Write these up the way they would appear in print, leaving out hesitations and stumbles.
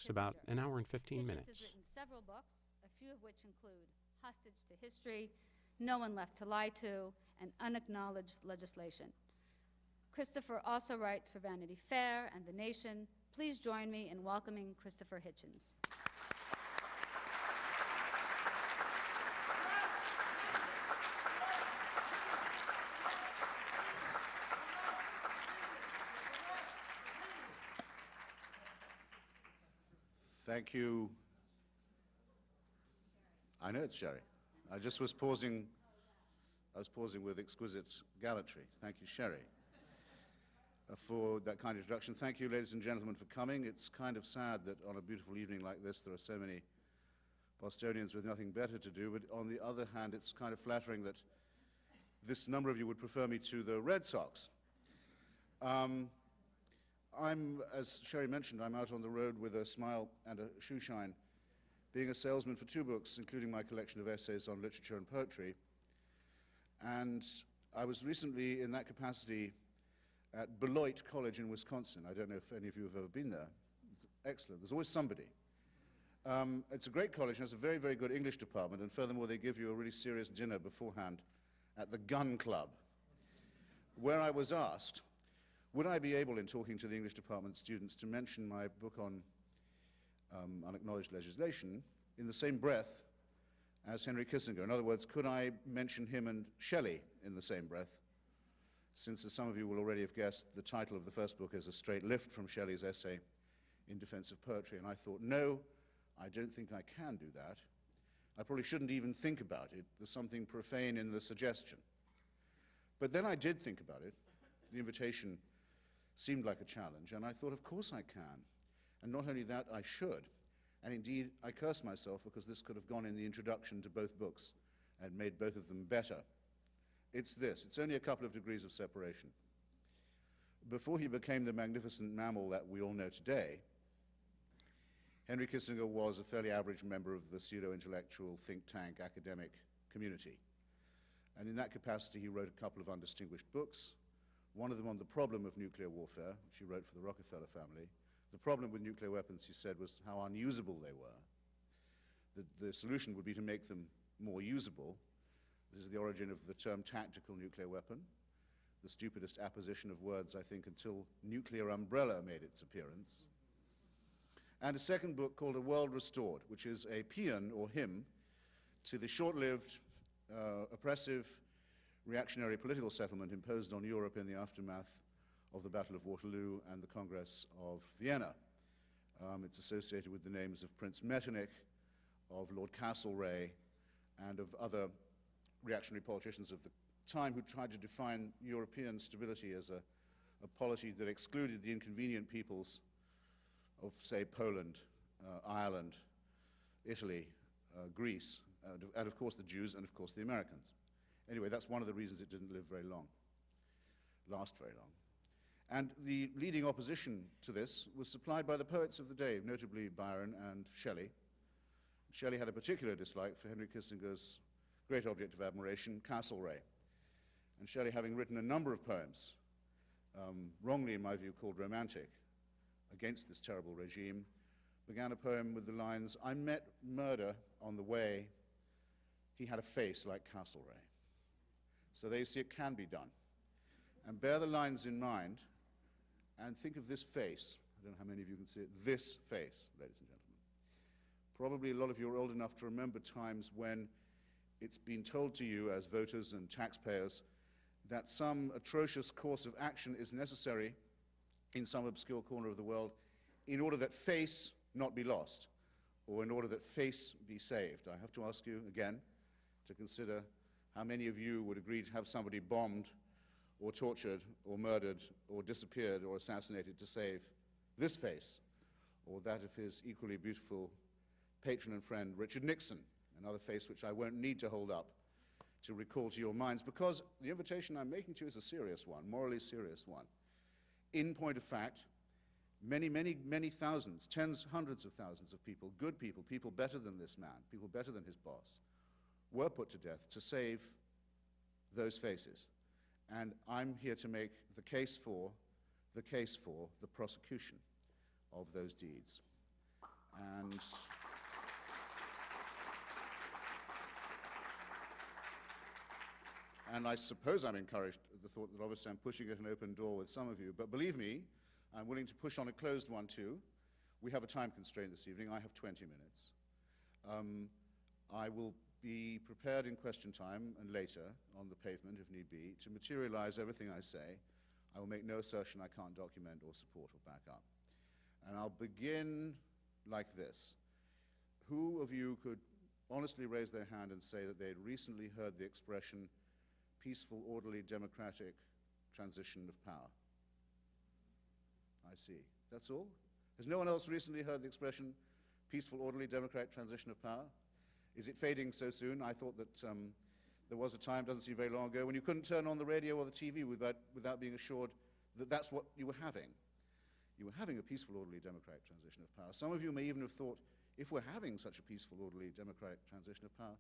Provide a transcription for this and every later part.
talks about an hour and 15 Hitchens minutes. has written several books, a few of which include Hostage to History, No One Left to Lie To, and Unacknowledged Legislation. Christopher also writes for Vanity Fair and The Nation. Please join me in welcoming Christopher Hitchens. Thank you. I know it's Sherry. I just was pausing. I was pausing with exquisite gallantry. Thank you, Sherry, for that kind introduction. Thank you, ladies and gentlemen, for coming. It's kind of sad that on a beautiful evening like this, there are so many Bostonians with nothing better to do. But on the other hand, it's kind of flattering that this number of you would prefer me to the Red Sox. As Sherry mentioned, I'm out on the road with a smile and a shoe shine, being a salesman for 2 books, including my collection of essays on literature and poetry. And I was recently in that capacity at Beloit College in Wisconsin. I don't know if any of you have ever been there. It's excellent. There's always somebody. It's a great college and has a very, very good English department, and furthermore, they give you a really serious dinner beforehand at the Gun Club, where I was asked, would I be able, in talking to the English department students, to mention my book on unacknowledged legislation in the same breath as Henry Kissinger? In other words, could I mention him and Shelley in the same breath? Since, as some of you will already have guessed, the title of the first book is a straight lift from Shelley's essay in defense of poetry. And I thought, no, I don't think I can do that. I probably shouldn't even think about it. There's something profane in the suggestion. But then I did think about it. The invitation seemed like a challenge, and I thought, of course I can. And not only that, I should. And indeed, I curse myself because this could have gone in the introduction to both books and made both of them better. It's this. It's only a couple of degrees of separation. Before he became the magnificent mammal that we all know today, Henry Kissinger was a fairly average member of the pseudo-intellectual think tank academic community. And in that capacity, he wrote a couple of undistinguished books. One of them on the problem of nuclear warfare, which he wrote for the Rockefeller family. The problem with nuclear weapons, he said, was how unusable they were. The solution would be to make them more usable. This is the origin of the term tactical nuclear weapon, the stupidest apposition of words, I think, until nuclear umbrella made its appearance. And a second book called A World Restored, which is a paean or hymn to the short-lived, oppressive, reactionary political settlement imposed on Europe in the aftermath of the Battle of Waterloo and the Congress of Vienna. It's associated with the names of Prince Metternich, of Lord Castlereagh, and of other reactionary politicians of the time who tried to define European stability as a polity that excluded the inconvenient peoples of, say, Poland, Ireland, Italy, Greece, and of course the Jews, and of course the Americans. Anyway, that's one of the reasons it didn't live very long, last very long. And the leading opposition to this was supplied by the poets of the day, notably Byron and Shelley. Shelley had a particular dislike for Henry Kissinger's great object of admiration, Castlereagh. And Shelley, having written a number of poems, wrongly in my view called romantic, against this terrible regime, began a poem with the lines, "I met murder on the way, he had a face like Castlereagh." So there you see it can be done. And bear the lines in mind, and think of this face. I don't know how many of you can see it. This face, ladies and gentlemen. Probably a lot of you are old enough to remember times when it's been told to you as voters and taxpayers that some atrocious course of action is necessary in some obscure corner of the world in order that face not be lost, or in order that face be saved. I have to ask you again to consider how many of you would agree to have somebody bombed or tortured or murdered or disappeared or assassinated to save this face, or that of his equally beautiful patron and friend Richard Nixon, another face which I won't need to hold up to recall to your minds, because the invitation I'm making to you is a serious one, morally serious one. In point of fact, many, many, many thousands, tens, hundreds of thousands of people, good people, people better than this man, people better than his boss, were put to death to save those faces. And I'm here to make the case for the prosecution of those deeds. And I suppose I'm encouraged at the thought that obviously I'm pushing at an open door with some of you, but believe me, I'm willing to push on a closed one too. We have a time constraint this evening. I have 20 minutes. I will be prepared in question time and later on the pavement, if need be, to materialize everything I say. I will make no assertion I can't document or support or back up. And I'll begin like this. Who of you could honestly raise their hand and say that they had recently heard the expression peaceful, orderly, democratic transition of power? I see. That's all? Has no one else recently heard the expression peaceful, orderly, democratic transition of power? Is it fading so soon? I thought that there was a time, doesn't seem very long ago, when you couldn't turn on the radio or the TV without being assured that that's what you were having. You were having a peaceful, orderly, democratic transition of power. Some of you may even have thought, if we're having such a peaceful, orderly, democratic transition of power,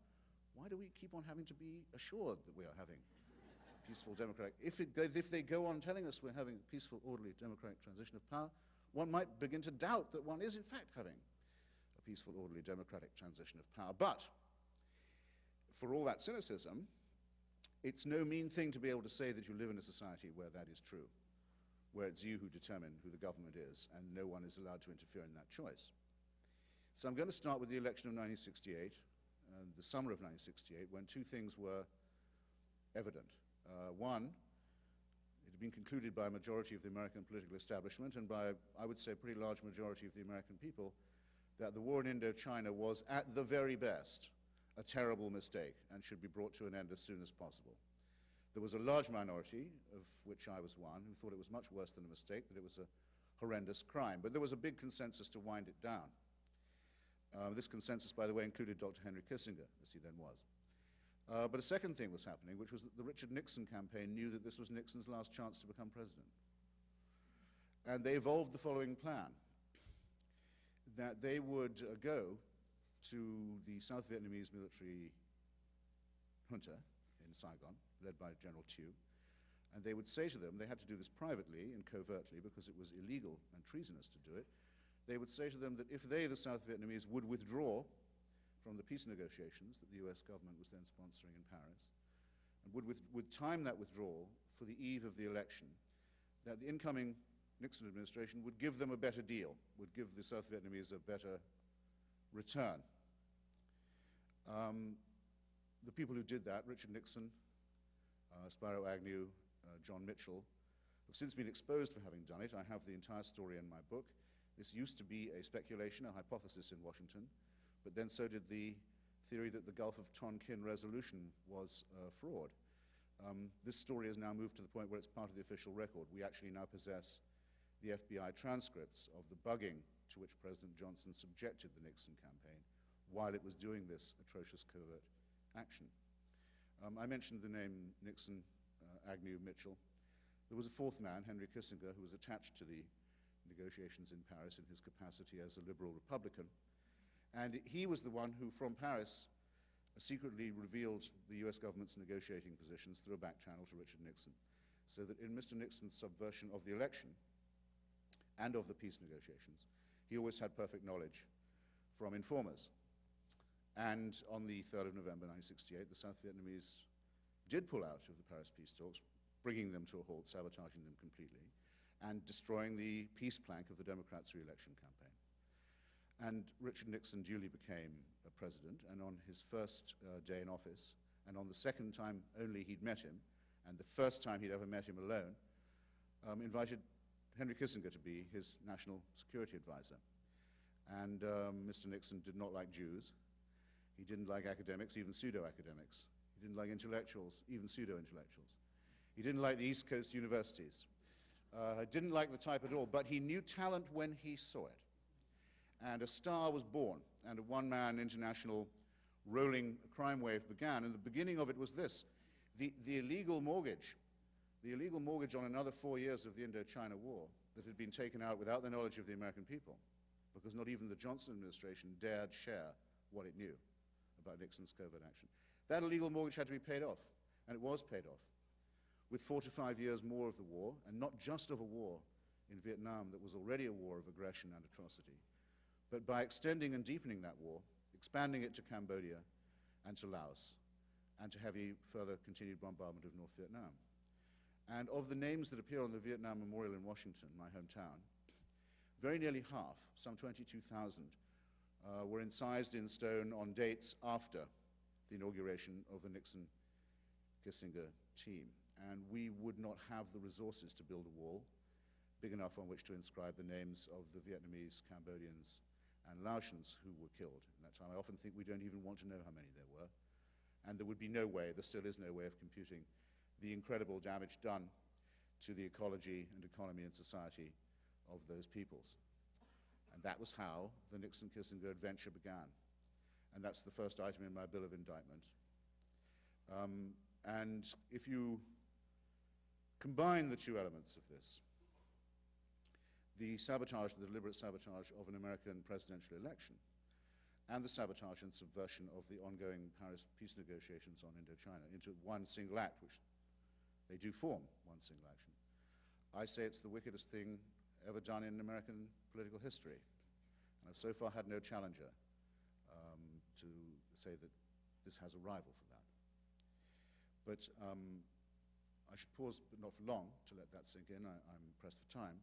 why do we keep on having to be assured that we are having peaceful, democratic? If they go on telling us we're having a peaceful, orderly, democratic transition of power, one might begin to doubt that one is in fact having a peaceful, orderly, democratic transition of power. But for all that cynicism, it's no mean thing to be able to say that you live in a society where that is true, where it's you who determine who the government is, and no one is allowed to interfere in that choice. So I'm going to start with the election of 1968, the summer of 1968, when two things were evident. One, it had been concluded by a majority of the American political establishment and by, I would say, a pretty large majority of the American people, that the war in Indochina was, at the very best, a terrible mistake and should be brought to an end as soon as possible. There was a large minority, of which I was one, who thought it was much worse than a mistake, that it was a horrendous crime. But there was a big consensus to wind it down. This consensus, by the way, included Dr. Henry Kissinger, as he then was. But a second thing was happening, which was that the Richard Nixon campaign knew that this was Nixon's last chance to become president. And they evolved the following plan, that they would go to the South Vietnamese military junta in Saigon, led by General Thieu, and they would say to them, they had to do this privately and covertly because it was illegal and treasonous to do it, they would say to them that if they, the South Vietnamese, would withdraw from the peace negotiations that the US government was then sponsoring in Paris, and would time that withdrawal for the eve of the election, that the incoming Nixon administration would give them a better deal, would give the South Vietnamese a better return. The people who did that, Richard Nixon, Spiro Agnew, John Mitchell, have since been exposed for having done it. I have the entire story in my book. This used to be a speculation, a hypothesis in Washington, but then so did the theory that the Gulf of Tonkin resolution was fraud. This story has now moved to the point where it's part of the official record. We actually now possess the FBI transcripts of the bugging to which President Johnson subjected the Nixon campaign while it was doing this atrocious covert action. I mentioned the name Nixon, Agnew, Mitchell. There was a fourth man, Henry Kissinger, who was attached to the negotiations in Paris in his capacity as a liberal Republican. And he was the one who, from Paris, secretly revealed the US government's negotiating positions through a back channel to Richard Nixon, so that in Mr. Nixon's subversion of the election and of the peace negotiations, he always had perfect knowledge from informers. And on the 3rd of November 1968, the South Vietnamese did pull out of the Paris peace talks, bringing them to a halt, sabotaging them completely, and destroying the peace plank of the Democrats' re-election campaign. And Richard Nixon duly became a president, and on his first day in office, and on the second time only he'd met him, and the first time he'd ever met him alone, invited Henry Kissinger to be his national security advisor. And Mr. Nixon did not like Jews. He didn't like academics, even pseudo-academics. He didn't like intellectuals, even pseudo-intellectuals. He didn't like the East Coast universities. Didn't like the type at all, but he knew talent when he saw it. And a star was born, and a one-man international rolling crime wave began. And the beginning of it was this: the illegal mortgage on another 4 years of the Indochina War that had been taken out without the knowledge of the American people, because not even the Johnson administration dared share what it knew about Nixon's covert action. That illegal mortgage had to be paid off, and it was paid off, with 4 to 5 years more of the war, and not just of a war in Vietnam that was already a war of aggression and atrocity, but by extending and deepening that war, expanding it to Cambodia and to Laos, and to heavy further continued bombardment of North Vietnam. And of the names that appear on the Vietnam Memorial in Washington, my hometown, very nearly half, some 22,000, were incised in stone on dates after the inauguration of the Nixon-Kissinger team. And we would not have the resources to build a wall big enough on which to inscribe the names of the Vietnamese, Cambodians, and Laotians who were killed in that time. I often think we don't even want to know how many there were. And there would be no way, there still is no way of computing the incredible damage done to the ecology and economy and society of those peoples. And that was how the Nixon-Kissinger adventure began. And that's the first item in my bill of indictment. And if you combine the two elements of this, the sabotage, the deliberate sabotage of an American presidential election, and the sabotage and subversion of the ongoing Paris peace negotiations on Indochina into one single act, which they do form one single action, I say it's the wickedest thing ever done in American political history. And I've so far had no challenger to say that this has a rival for that. But I should pause, but not for long, to let that sink in. I'm pressed for time.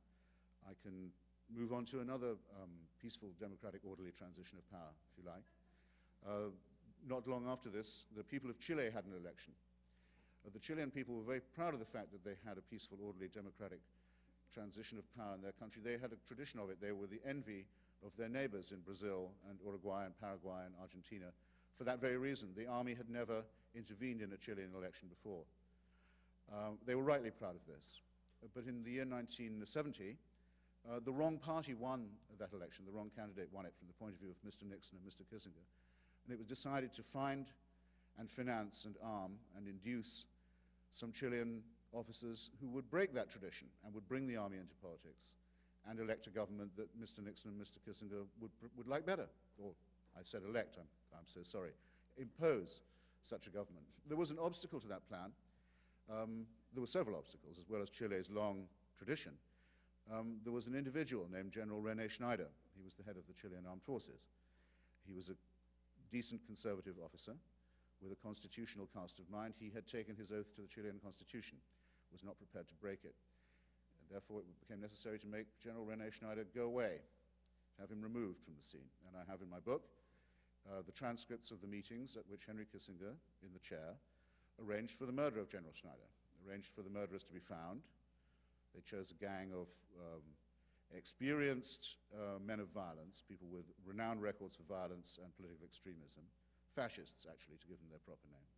I can move on to another peaceful, democratic, orderly transition of power, if you like. Not long after this, the people of Chile had an election. The Chilean people were very proud of the fact that they had a peaceful, orderly, democratic transition of power in their country. They had a tradition of it. They were the envy of their neighbors in Brazil and Uruguay and Paraguay and Argentina. For that very reason, the army had never intervened in a Chilean election before. They were rightly proud of this. But in the year 1970, the wrong party won that election. The wrong candidate won it from the point of view of Mr. Nixon and Mr. Kissinger. And it was decided to find and finance and arm and induce some Chilean officers who would break that tradition and would bring the army into politics and elect a government that Mr. Nixon and Mr. Kissinger would like better. Or, I said elect, I'm so sorry, impose such a government. There was an obstacle to that plan. There were several obstacles, as well as Chile's long tradition. There was an individual named General René Schneider. He was the head of the Chilean Armed Forces. He was a decent conservative officer with a constitutional cast of mind. He had taken his oath to the Chilean constitution, was not prepared to break it. And therefore, it became necessary to make General René Schneider go away, have him removed from the scene. And I have in my book the transcripts of the meetings at which Henry Kissinger, in the chair, arranged for the murder of General Schneider, arranged for the murderers to be found. They chose a gang of experienced men of violence, people with renowned records for violence and political extremism, fascists, actually, to give them their proper name.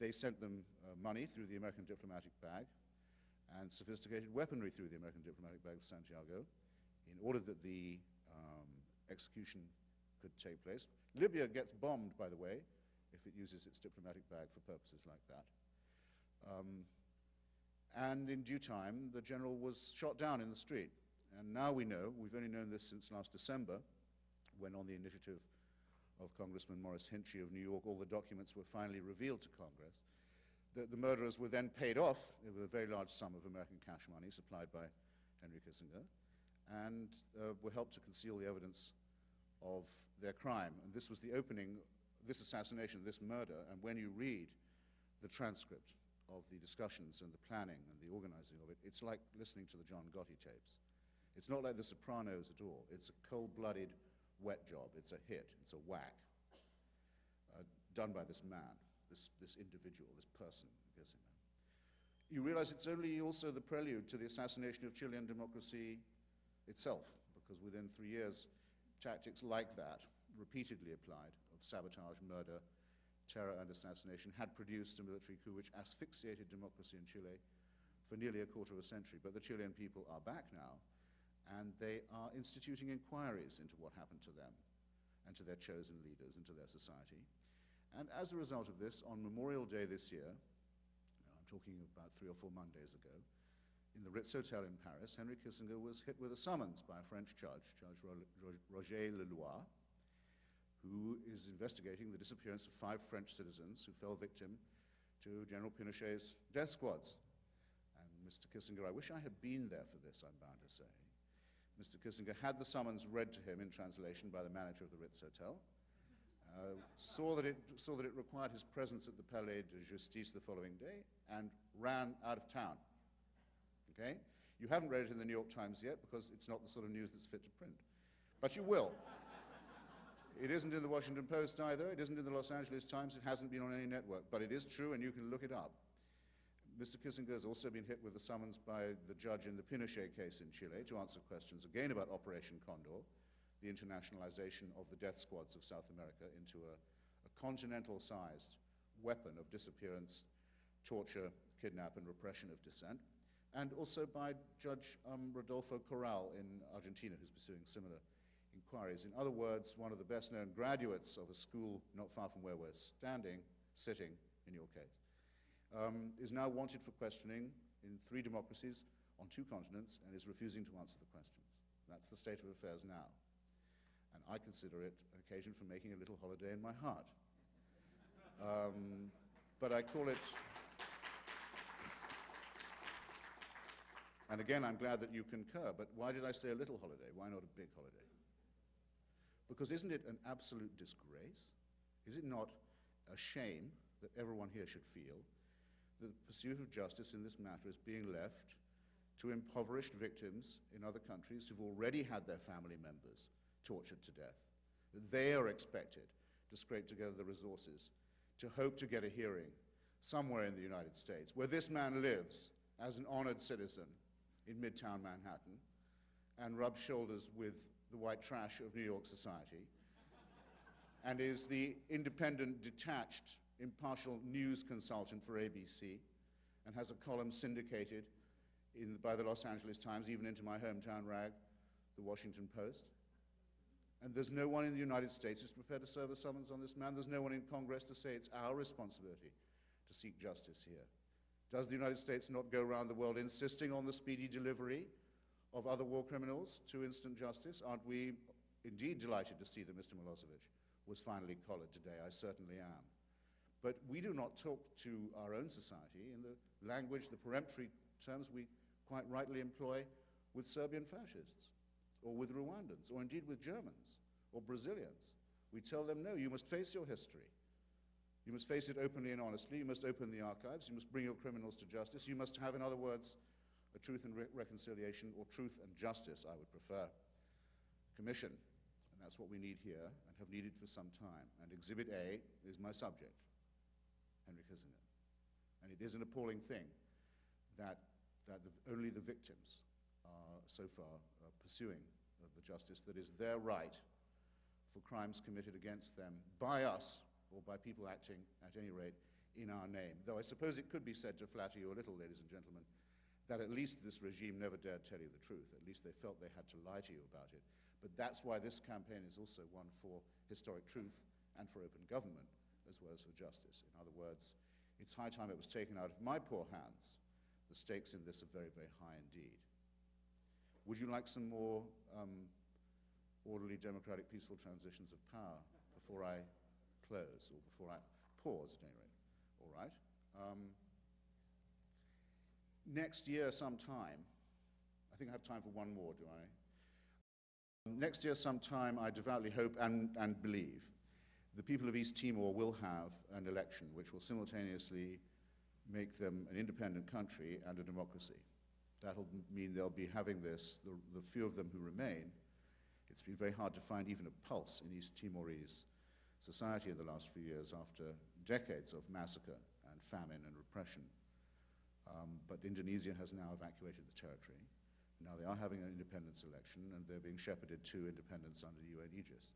They sent them money through the American diplomatic bag and sophisticated weaponry through the American diplomatic bag of Santiago in order that the execution could take place. Libya gets bombed, by the way, if it uses its diplomatic bag for purposes like that. And in due time, the general was shot down in the street. And now we know, we've only known this since last December, when on the initiative of Congressman Morris Hinchy of New York, all the documents were finally revealed to Congress, that the murderers were then paid off with a very large sum of American cash money supplied by Henry Kissinger, and were helped to conceal the evidence of their crime. And this was the opening, this assassination, this murder, and when you read the transcript of the discussions and the planning and the organizing of it, it's like listening to the John Gotti tapes. It's not like The Sopranos at all. It's a cold-blooded, wet job. It's a hit. It's a whack done by this man, this individual, this person, Kissinger. You realize it's only also the prelude to the assassination of Chilean democracy itself, because within 3 years, tactics like that, repeatedly applied, of sabotage, murder, terror and assassination, had produced a military coup which asphyxiated democracy in Chile for nearly a quarter of a century. But the Chilean people are back now, and they are instituting inquiries into what happened to them and to their chosen leaders and to their society. And as a result of this, on Memorial Day this year, I'm talking about 3 or 4 Mondays ago, in the Ritz Hotel in Paris, Henry Kissinger was hit with a summons by a French judge, Judge Roger Leloir, who is investigating the disappearance of 5 French citizens who fell victim to General Pinochet's death squads. And Mr. Kissinger, I wish I had been there for this, I'm bound to say, Mr. Kissinger had the summons read to him in translation by the manager of the Ritz Hotel, saw that it required his presence at the Palais de Justice the following day, and ran out of town. Okay? You haven't read it in the New York Times yet because it's not the sort of news that's fit to print. But you will. It isn't in the Washington Post either. It isn't in the Los Angeles Times. It hasn't been on any network. But it is true, and you can look it up. Mr. Kissinger has also been hit with the summons by the judge in the Pinochet case in Chile to answer questions again about Operation Condor, the internationalization of the death squads of South America into a continental-sized weapon of disappearance, torture, kidnap, and repression of dissent, and also by Judge Rodolfo Corral in Argentina, who's pursuing similar inquiries. In other words, one of the best-known graduates of a school not far from where we're sitting in your case, is now wanted for questioning in 3 democracies on 2 continents and is refusing to answer the questions. That's the state of affairs now. And I consider it an occasion for making a little holiday in my heart. But I call it, and again, I'm glad that you concur, but why did I say a little holiday? Why not a big holiday? Because isn't it an absolute disgrace? Is it not a shame that everyone here should feel that the pursuit of justice in this matter is being left to impoverished victims in other countries who've already had their family members tortured to death? That they are expected to scrape together the resources to hope to get a hearing somewhere in the United States, where this man lives as an honored citizen in Midtown Manhattan and rubs shoulders with the white trash of New York society and is the independent, detached, impartial news consultant for ABC and has a column syndicated by the Los Angeles Times, even into my hometown rag, the Washington Post. And there's no one in the United States who's prepared to serve a summons on this man. There's no one in Congress to say it's our responsibility to seek justice here. Does the United States not go around the world insisting on the speedy delivery of other war criminals to instant justice? Aren't we indeed delighted to see that Mr. Milosevic was finally collared today? I certainly am. But we do not talk to our own society in the language, the peremptory terms we quite rightly employ with Serbian fascists, or with Rwandans, or indeed with Germans, or Brazilians. We tell them, no, you must face your history. You must face it openly and honestly. You must open the archives. You must bring your criminals to justice. You must have, in other words, a truth and reconciliation, or truth and justice, I would prefer, commission. And that's what we need here, and have needed for some time. And Exhibit A is my subject, Henry Kissinger. And it is an appalling thing that only the victims are so far pursuing the justice that is their right for crimes committed against them by us, or by people acting, at any rate, in our name. Though I suppose it could be said to flatter you a little, ladies and gentlemen, that at least this regime never dared tell you the truth. At least they felt they had to lie to you about it. But that's why this campaign is also one for historic truth and for open government, as well as for justice. In other words, it's high time it was taken out of my poor hands. The stakes in this are very, very high indeed. Would you like some more orderly, democratic, peaceful transitions of power before I close, or before I pause, at any rate? All right. Next year sometime, I think I have time for one more, do I? Next year sometime, I devoutly hope and believe, the people of East Timor will have an election which will simultaneously make them an independent country and a democracy. That'll mean they'll be having this, the few of them who remain. It's been very hard to find even a pulse in East Timorese society in the last few years after decades of massacre and famine and repression. But Indonesia has now evacuated the territory. Now they are having an independence election, and they're being shepherded to independence under UN aegis.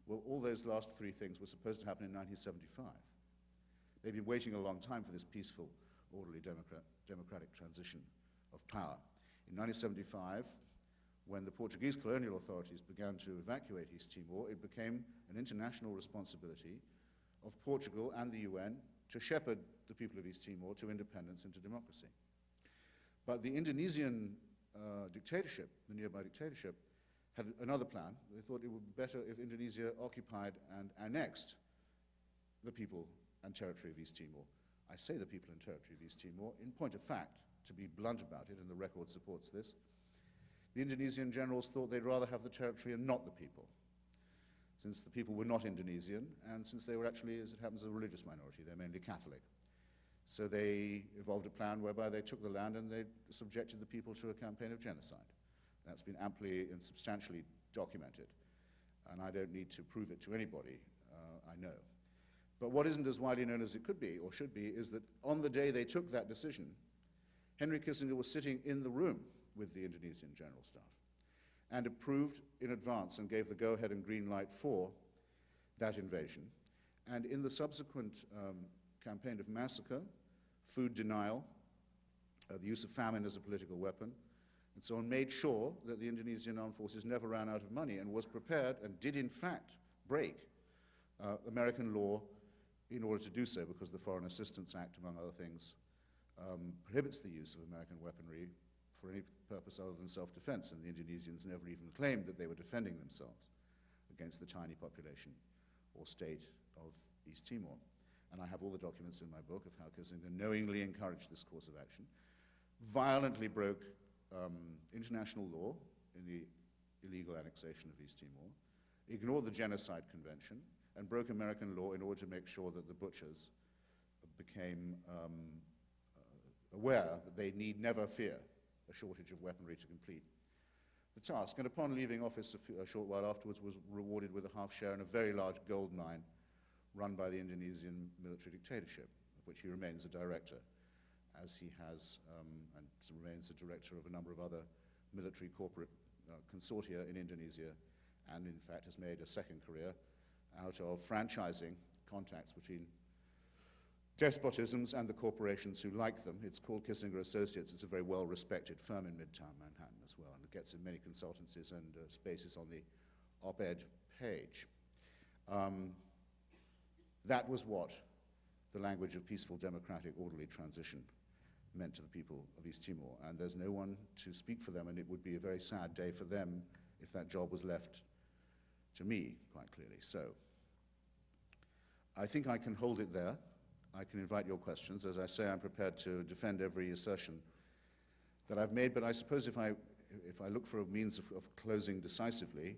Well, all those last 3 things were supposed to happen in 1975. They've been waiting a long time for this peaceful, orderly, democratic transition of power. In 1975, when the Portuguese colonial authorities began to evacuate East Timor, it became an international responsibility of Portugal and the UN to shepherd the people of East Timor to independence and to democracy. But the Indonesian dictatorship, the nearby dictatorship, had another plan. They thought it would be better if Indonesia occupied and annexed the people and territory of East Timor. I say the people and territory of East Timor in point of fact, to be blunt about it, and the record supports this. the Indonesian generals thought they'd rather have the territory and not the people, since the people were not Indonesian, and since they were actually, as it happens, a religious minority. They're mainly Catholic. So they evolved a plan whereby they took the land and they subjected the people to a campaign of genocide. That's been amply and substantially documented, and I don't need to prove it to anybody, I know. But what isn't as widely known as it could be, or should be, is that on the day they took that decision, Henry Kissinger was sitting in the room with the Indonesian general staff and approved in advance and gave the go-ahead and green light for that invasion. And in the subsequent campaign of massacre, food denial, the use of famine as a political weapon, and so on, made sure that the Indonesian armed forces never ran out of money and was prepared and did in fact break American law in order to do so, because the Foreign Assistance Act, among other things, prohibits the use of American weaponry for any purpose other than self-defense, and the Indonesians never even claimed that they were defending themselves against the tiny population or state of East Timor. And I have all the documents in my book of how Kissinger knowingly encouraged this course of action, violently broke international law in the illegal annexation of East Timor, ignored the Genocide Convention, and broke American law in order to make sure that the butchers became aware that they need never fear a shortage of weaponry to complete the task. And upon leaving office a short while afterwards, was rewarded with a half share in a very large gold mine run by the Indonesian military dictatorship, of which he remains a director, as he has and remains a director of a number of other military corporate consortia in Indonesia, and in fact has made a second career out of franchising contacts between despotisms and the corporations who like them. It's called Kissinger Associates. It's a very well-respected firm in Midtown Manhattan as well, and it gets in many consultancies and spaces on the op-ed page. That was what the language of peaceful, democratic, orderly transition meant to the people of East Timor, and there's no one to speak for them, and it would be a very sad day for them if that job was left to me, quite clearly. So I think I can hold it there. I can invite your questions. As I say, I'm prepared to defend every assertion that I've made, but I suppose if I look for a means of closing decisively,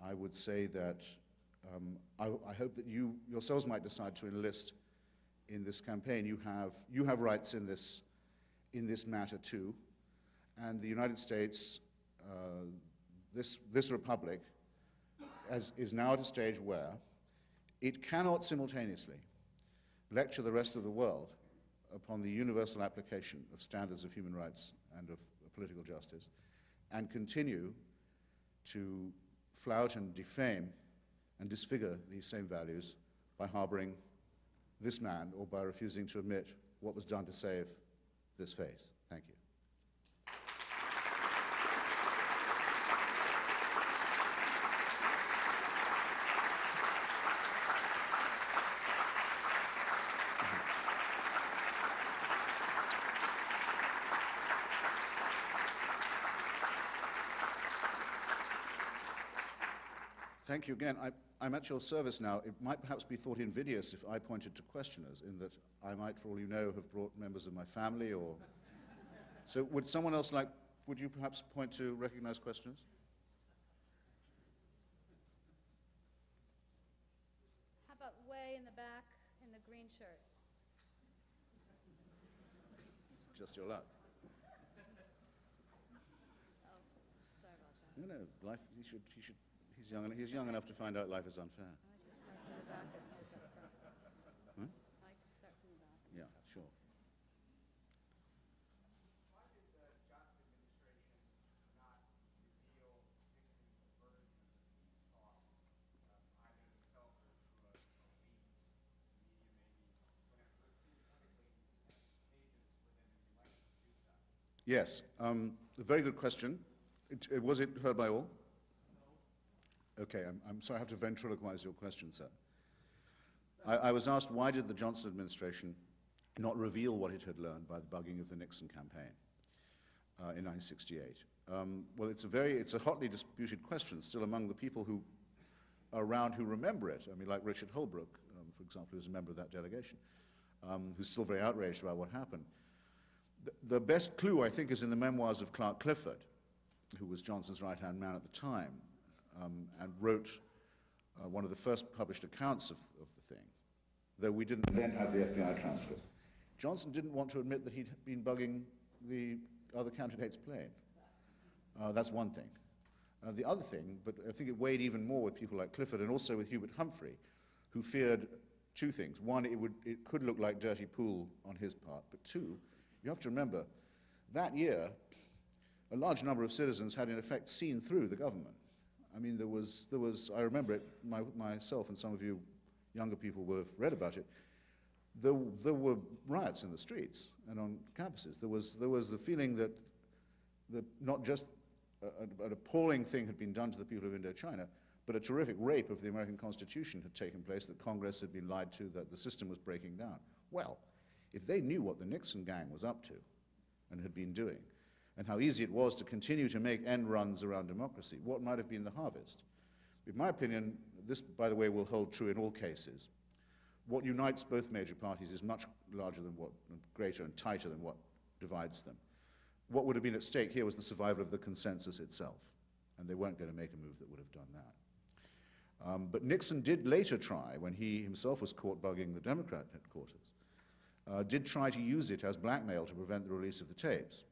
I would say that I hope that you yourselves might decide to enlist in this campaign. You have rights in this matter too, and the United States, this republic, is now at a stage where it cannot simultaneously lecture the rest of the world upon the universal application of standards of human rights and of political justice, and continue to flout and defame and disfigure these same values by harboring this man or by refusing to admit what was done to save this face. Thank you. Thank you again. I'm at your service now. It might perhaps be thought invidious if I pointed to questioners, in that I might, for all you know, have brought members of my family or... So would someone else would you perhaps point to recognized questioners? How about way in the back in the green shirt? Just your luck. Oh, sorry about that. No, life, he's young enough to find out life is unfair. I like to start from the back. Huh? I like to start from the back. Yeah, sure. Why did the Johnson administration not reveal Nixon's version of the peace talks, either himself or through a leak to the media, maybe, when it seems politically advantageous for them to be likely to do so? Yes, a very good question. Was it heard by all? Okay, I'm sorry, I have to ventriloquize your question, sir. I was asked, why did the Johnson administration not reveal what it had learned by the bugging of the Nixon campaign in 1968? Well, it's a hotly disputed question, still among the people who are around who remember it. I mean, like Richard Holbrooke, for example, who's a member of that delegation, who's still very outraged about what happened. The best clue, I think, is in the memoirs of Clark Clifford, who was Johnson's right-hand man at the time, and wrote one of the first published accounts of the thing, though we didn't then have the FBI transcript. Johnson didn't want to admit that he'd been bugging the other candidate's plane. That's one thing. The other thing, but I think it weighed even more with people like Clifford and also with Hubert Humphrey, who feared two things. One, it could look like dirty pool on his part, but two, you have to remember, that year, a large number of citizens had in effect seen through the government. I mean, there was I remember it, myself and some of you younger people will have read about it. There were riots in the streets and on campuses. There was the feeling that not just an appalling thing had been done to the people of Indochina, but a terrific rape of the American Constitution had taken place, that Congress had been lied to, that the system was breaking down. Well, if they knew what the Nixon gang was up to and had been doing, and how easy it was to continue to make end runs around democracy, what might have been the harvest? In my opinion, this, by the way, will hold true in all cases. What unites both major parties is much larger than greater and tighter than what divides them. What would have been at stake here was the survival of the consensus itself, and they weren't going to make a move that would have done that. But Nixon did later try, when he himself was caught bugging the Democrat headquarters, did try to use it as blackmail to prevent the release of the tapes.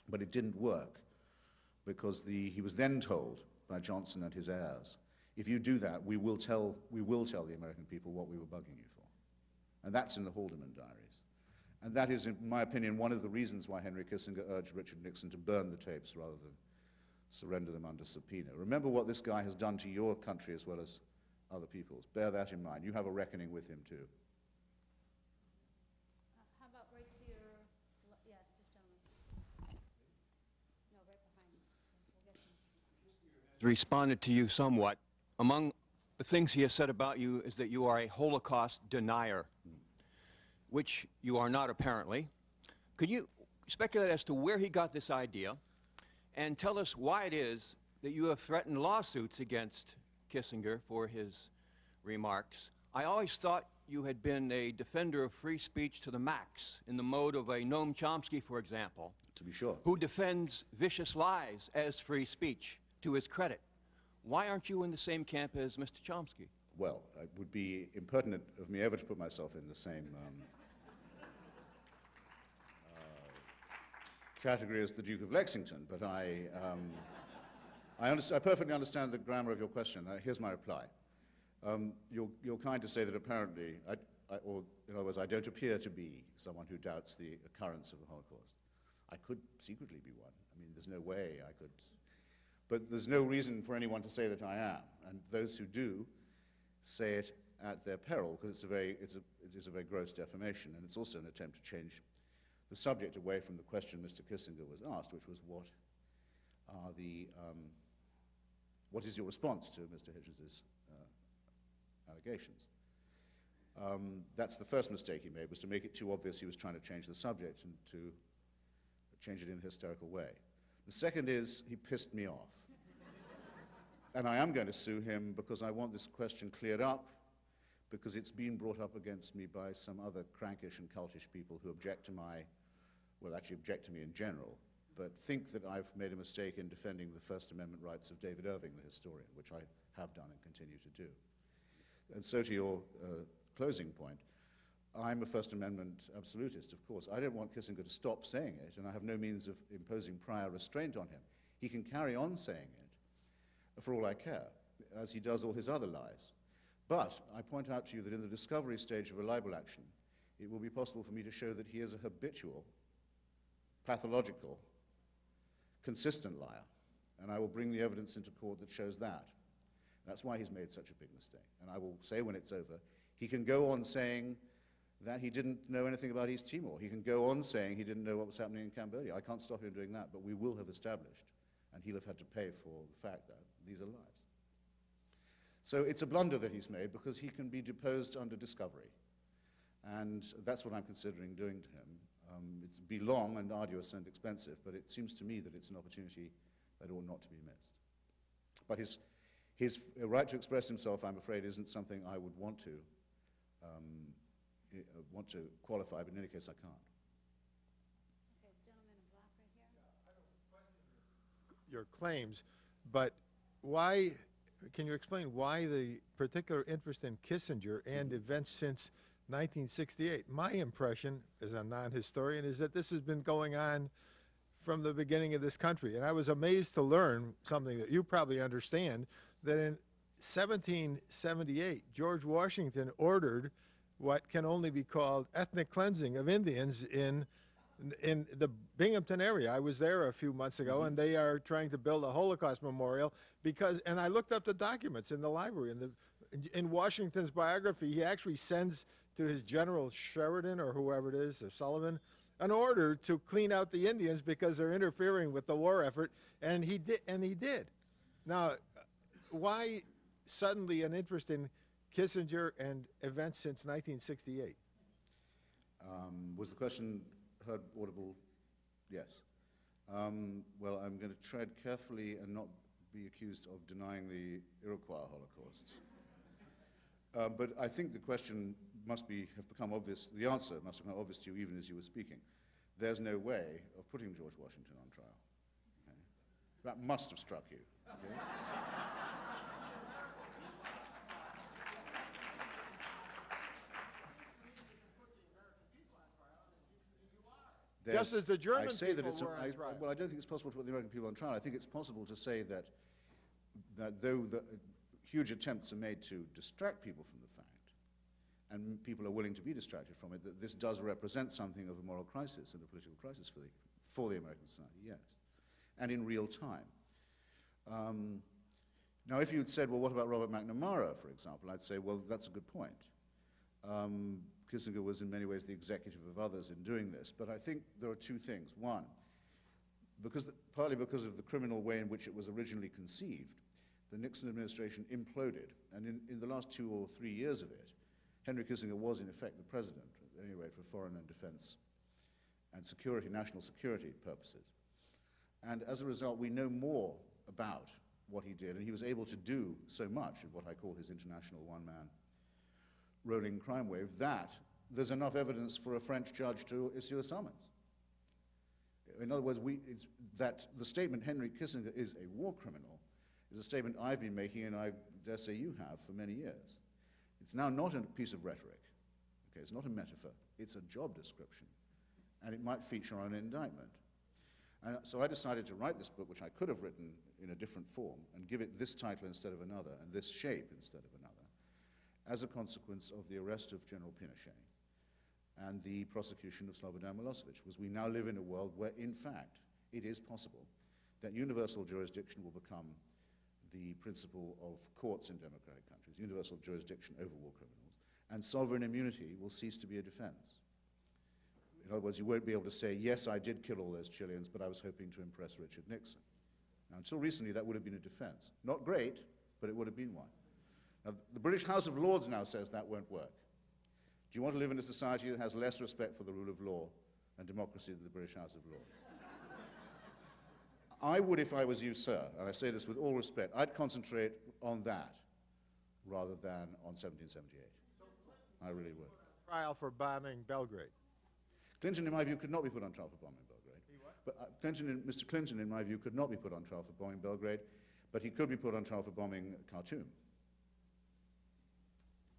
But it didn't work, because he was then told by Johnson and his heirs, if you do that, we will tell the American people what we were bugging you for. And that's in the Haldeman diaries. And that is, in my opinion, one of the reasons why Henry Kissinger urged Richard Nixon to burn the tapes rather than surrender them under subpoena. Remember what this guy has done to your country as well as other people's. Bear that in mind. You have a reckoning with him, too. How about right to your, yes, this gentleman. No, right behind you. We'll get him. Responded to you somewhat. Among the things he has said about you is that you are a Holocaust denier, which you are not apparently. Could you speculate as to where he got this idea and tell us why it is that you have threatened lawsuits against Kissinger for his remarks? I always thought you had been a defender of free speech to the max, in the mode of a Noam Chomsky, for example, To be sure. who defends vicious lies as free speech to his credit. Why aren't you in the same camp as Mr. Chomsky? Well, it would be impertinent of me ever to put myself in the same category as the Duke of Lexington, but I perfectly understand the grammar of your question. Here's my reply. You're kind to say that apparently, or in other words, I don't appear to be someone who doubts the occurrence of the Holocaust. I could secretly be one. I mean, there's no way I could. But there's no reason for anyone to say that I am. And those who do say it at their peril, because it is a very gross defamation, and it's also an attempt to change the subject away from the question Mr. Kissinger was asked, which was what is your response to Mr. Hitchens' allegations? That's the first mistake he made, was to make it too obvious he was trying to change the subject and to change it in a hysterical way. The second is he pissed me off. And I am going to sue him because I want this question cleared up, because it's been brought up against me by some other crankish and cultish people who object to object to me in general, but think that I've made a mistake in defending the First Amendment rights of David Irving, the historian, which I have done and continue to do. And so to your closing point, I'm a First Amendment absolutist, of course. I don't want Kissinger to stop saying it, and I have no means of imposing prior restraint on him. He can carry on saying it, for all I care, as he does all his other lies. But I point out to you that in the discovery stage of a libel action, it will be possible for me to show that he is a habitual, pathological, consistent liar. And I will bring the evidence into court that shows that. That's why he's made such a big mistake. And I will say when it's over, he can go on saying that he didn't know anything about East Timor. He can go on saying he didn't know what was happening in Cambodia. I can't stop him doing that, but we will have established, and he'll have had to pay for the fact that these are lies. So it's a blunder that he's made, because he can be deposed under discovery. And that's what I'm considering doing to him. It'd be long and arduous and expensive, but it seems to me that it's an opportunity that ought not to be missed. But his right to express himself, I'm afraid, isn't something I would want to qualify, but in any case, I can't. Okay, gentleman in black right here. I have a question your claims, but why, can you explain why the particular interest in Kissinger and events since 1968? My impression, as a non-historian, is that this has been going on from the beginning of this country. And I was amazed to learn something that you probably understand, that in 1778, George Washington ordered what can only be called ethnic cleansing of Indians in the Binghamton area. I was there a few months ago, and they are trying to build a Holocaust memorial because, and I looked up the documents in the library, and in Washington's biography, he actually sends to his General Sheridan or whoever it is, or Sullivan, an order to clean out the Indians because they're interfering with the war effort, and he did. Now, why suddenly an interest in Kissinger and events since 1968? Was the question heard audible? Yes. Well, I'm going to tread carefully and not be accused of denying the Iroquois Holocaust. But I think the question must have become obvious, the answer must have become obvious to you even as you were speaking. There's no way of putting George Washington on trial. Okay? That must have struck you. Okay? Just as the German I say that people were on trial. well, I don't think it's possible to put the American people on trial. I think it's possible to say that though the huge attempts are made to distract people from the fact, and people are willing to be distracted from it, that this does represent something of a moral crisis and a political crisis for the American society, yes, and in real time. Now, if you'd said, well, what about Robert McNamara, for example, I'd say, well, that's a good point. Kissinger was in many ways the executive of others in doing this, but I think there are two things. One, partly because of the criminal way in which it was originally conceived, the Nixon administration imploded, and in the last 2 or 3 years of it, Henry Kissinger was in effect the president, at any rate for foreign and defense and security, national security purposes. And as a result, we know more about what he did, and he was able to do so much of what I call his international one-man rolling crime wave, that there's enough evidence for a French judge to issue a summons. In other words, that the statement Henry Kissinger is a war criminal is a statement I've been making, and I dare say you have, for many years. It's now not a piece of rhetoric. Okay, it's not a metaphor. It's a job description, and it might feature on an indictment. And so I decided to write this book, which I could have written in a different form, and give it this title instead of another, and this shape instead of another, as a consequence of the arrest of General Pinochet and the prosecution of Slobodan Milosevic, was we now live in a world where, in fact, it is possible that universal jurisdiction will become the principle of courts in democratic countries, universal jurisdiction over war criminals, and sovereign immunity will cease to be a defense. In other words, you won't be able to say, yes, I did kill all those Chileans, but I was hoping to impress Richard Nixon. Now, until recently, that would have been a defense. Not great, but it would have been one. Now, the British House of Lords now says that won't work. Do you want to live in a society that has less respect for the rule of law and democracy than the British House of Lords? I would, if I was you, sir, and I say this with all respect, I'd concentrate on that rather than on 1778. I really would. Trial for bombing Belgrade. Clinton, in my view, could not be put on trial for bombing Belgrade. But Mr. Clinton, in my view, could not be put on trial for bombing Belgrade, but he could be put on trial for bombing Khartoum.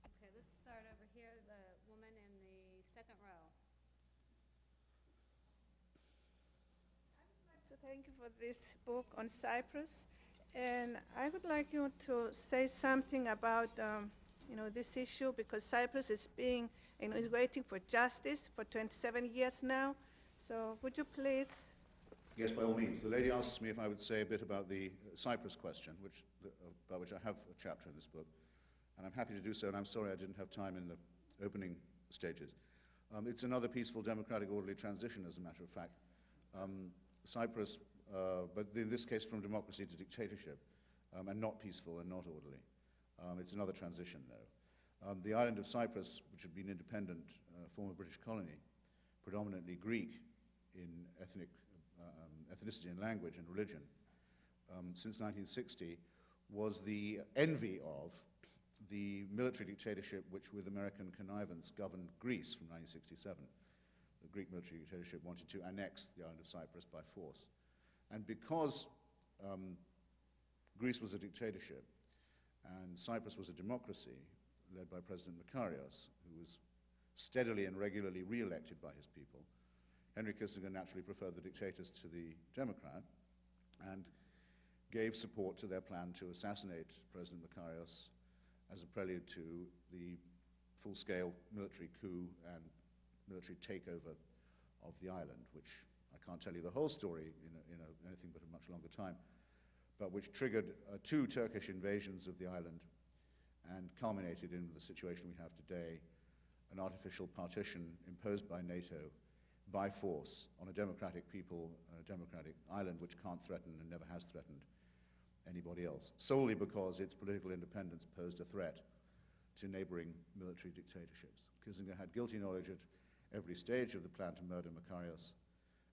Okay, let's start over here, the woman in the second row. To thank you for this book on Cyprus, and I would like you to say something about this issue, because Cyprus is is waiting for justice for 27 years now. So would you please? Yes, by all means. The lady asks me if I would say a bit about the Cyprus question, about which I have a chapter in this book, and I'm happy to do so, and I'm sorry I didn't have time in the opening stages. It's another peaceful, democratic, orderly transition, as a matter of fact. Cyprus, but in this case from democracy to dictatorship, and not peaceful and not orderly. It's another transition, though. The island of Cyprus, which had been independent, former British colony, predominantly Greek in ethnicity and language and religion, since 1960, was the envy of the military dictatorship which, with American connivance, governed Greece from 1967. The Greek military dictatorship wanted to annex the island of Cyprus by force. And because Greece was a dictatorship and Cyprus was a democracy led by President Makarios, who was steadily and regularly re-elected by his people, Henry Kissinger naturally preferred the dictators to the Democrat and gave support to their plan to assassinate President Makarios as a prelude to the full-scale military coup and military takeover of the island, which I can't tell you the whole story in anything but a much longer time, but which triggered 2 Turkish invasions of the island and culminated in the situation we have today, an artificial partition imposed by NATO by force on a democratic people, a democratic island which can't threaten and never has threatened anybody else, solely because its political independence posed a threat to neighboring military dictatorships. Kissinger had guilty knowledge at every stage of the plan to murder Makarios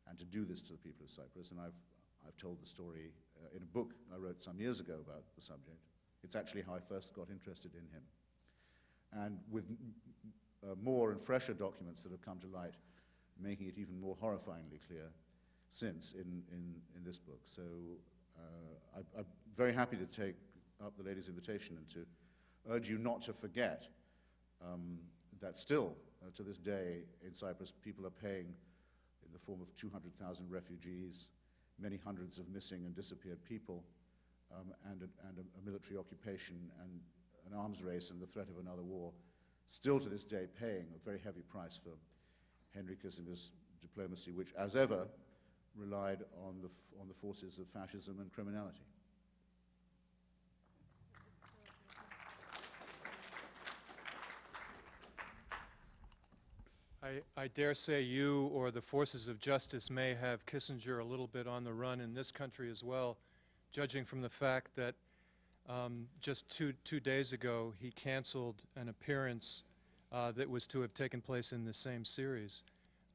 and to do this to the people of Cyprus, and I've told the story in a book I wrote some years ago about the subject. It's actually how I first got interested in him. And with more and fresher documents that have come to light, making it even more horrifyingly clear since in this book. So I'm very happy to take up the lady's invitation and to urge you not to forget that still, to this day, in Cyprus, people are paying in the form of 200,000 refugees, many hundreds of missing and disappeared people, and a military occupation and an arms race and the threat of another war, still to this day paying a very heavy price for Henry Kissinger's diplomacy, which, as ever, relied on the forces of fascism and criminality. I dare say you or the forces of justice may have Kissinger a little bit on the run in this country as well, judging from the fact that just two days ago he canceled an appearance that was to have taken place in the same series.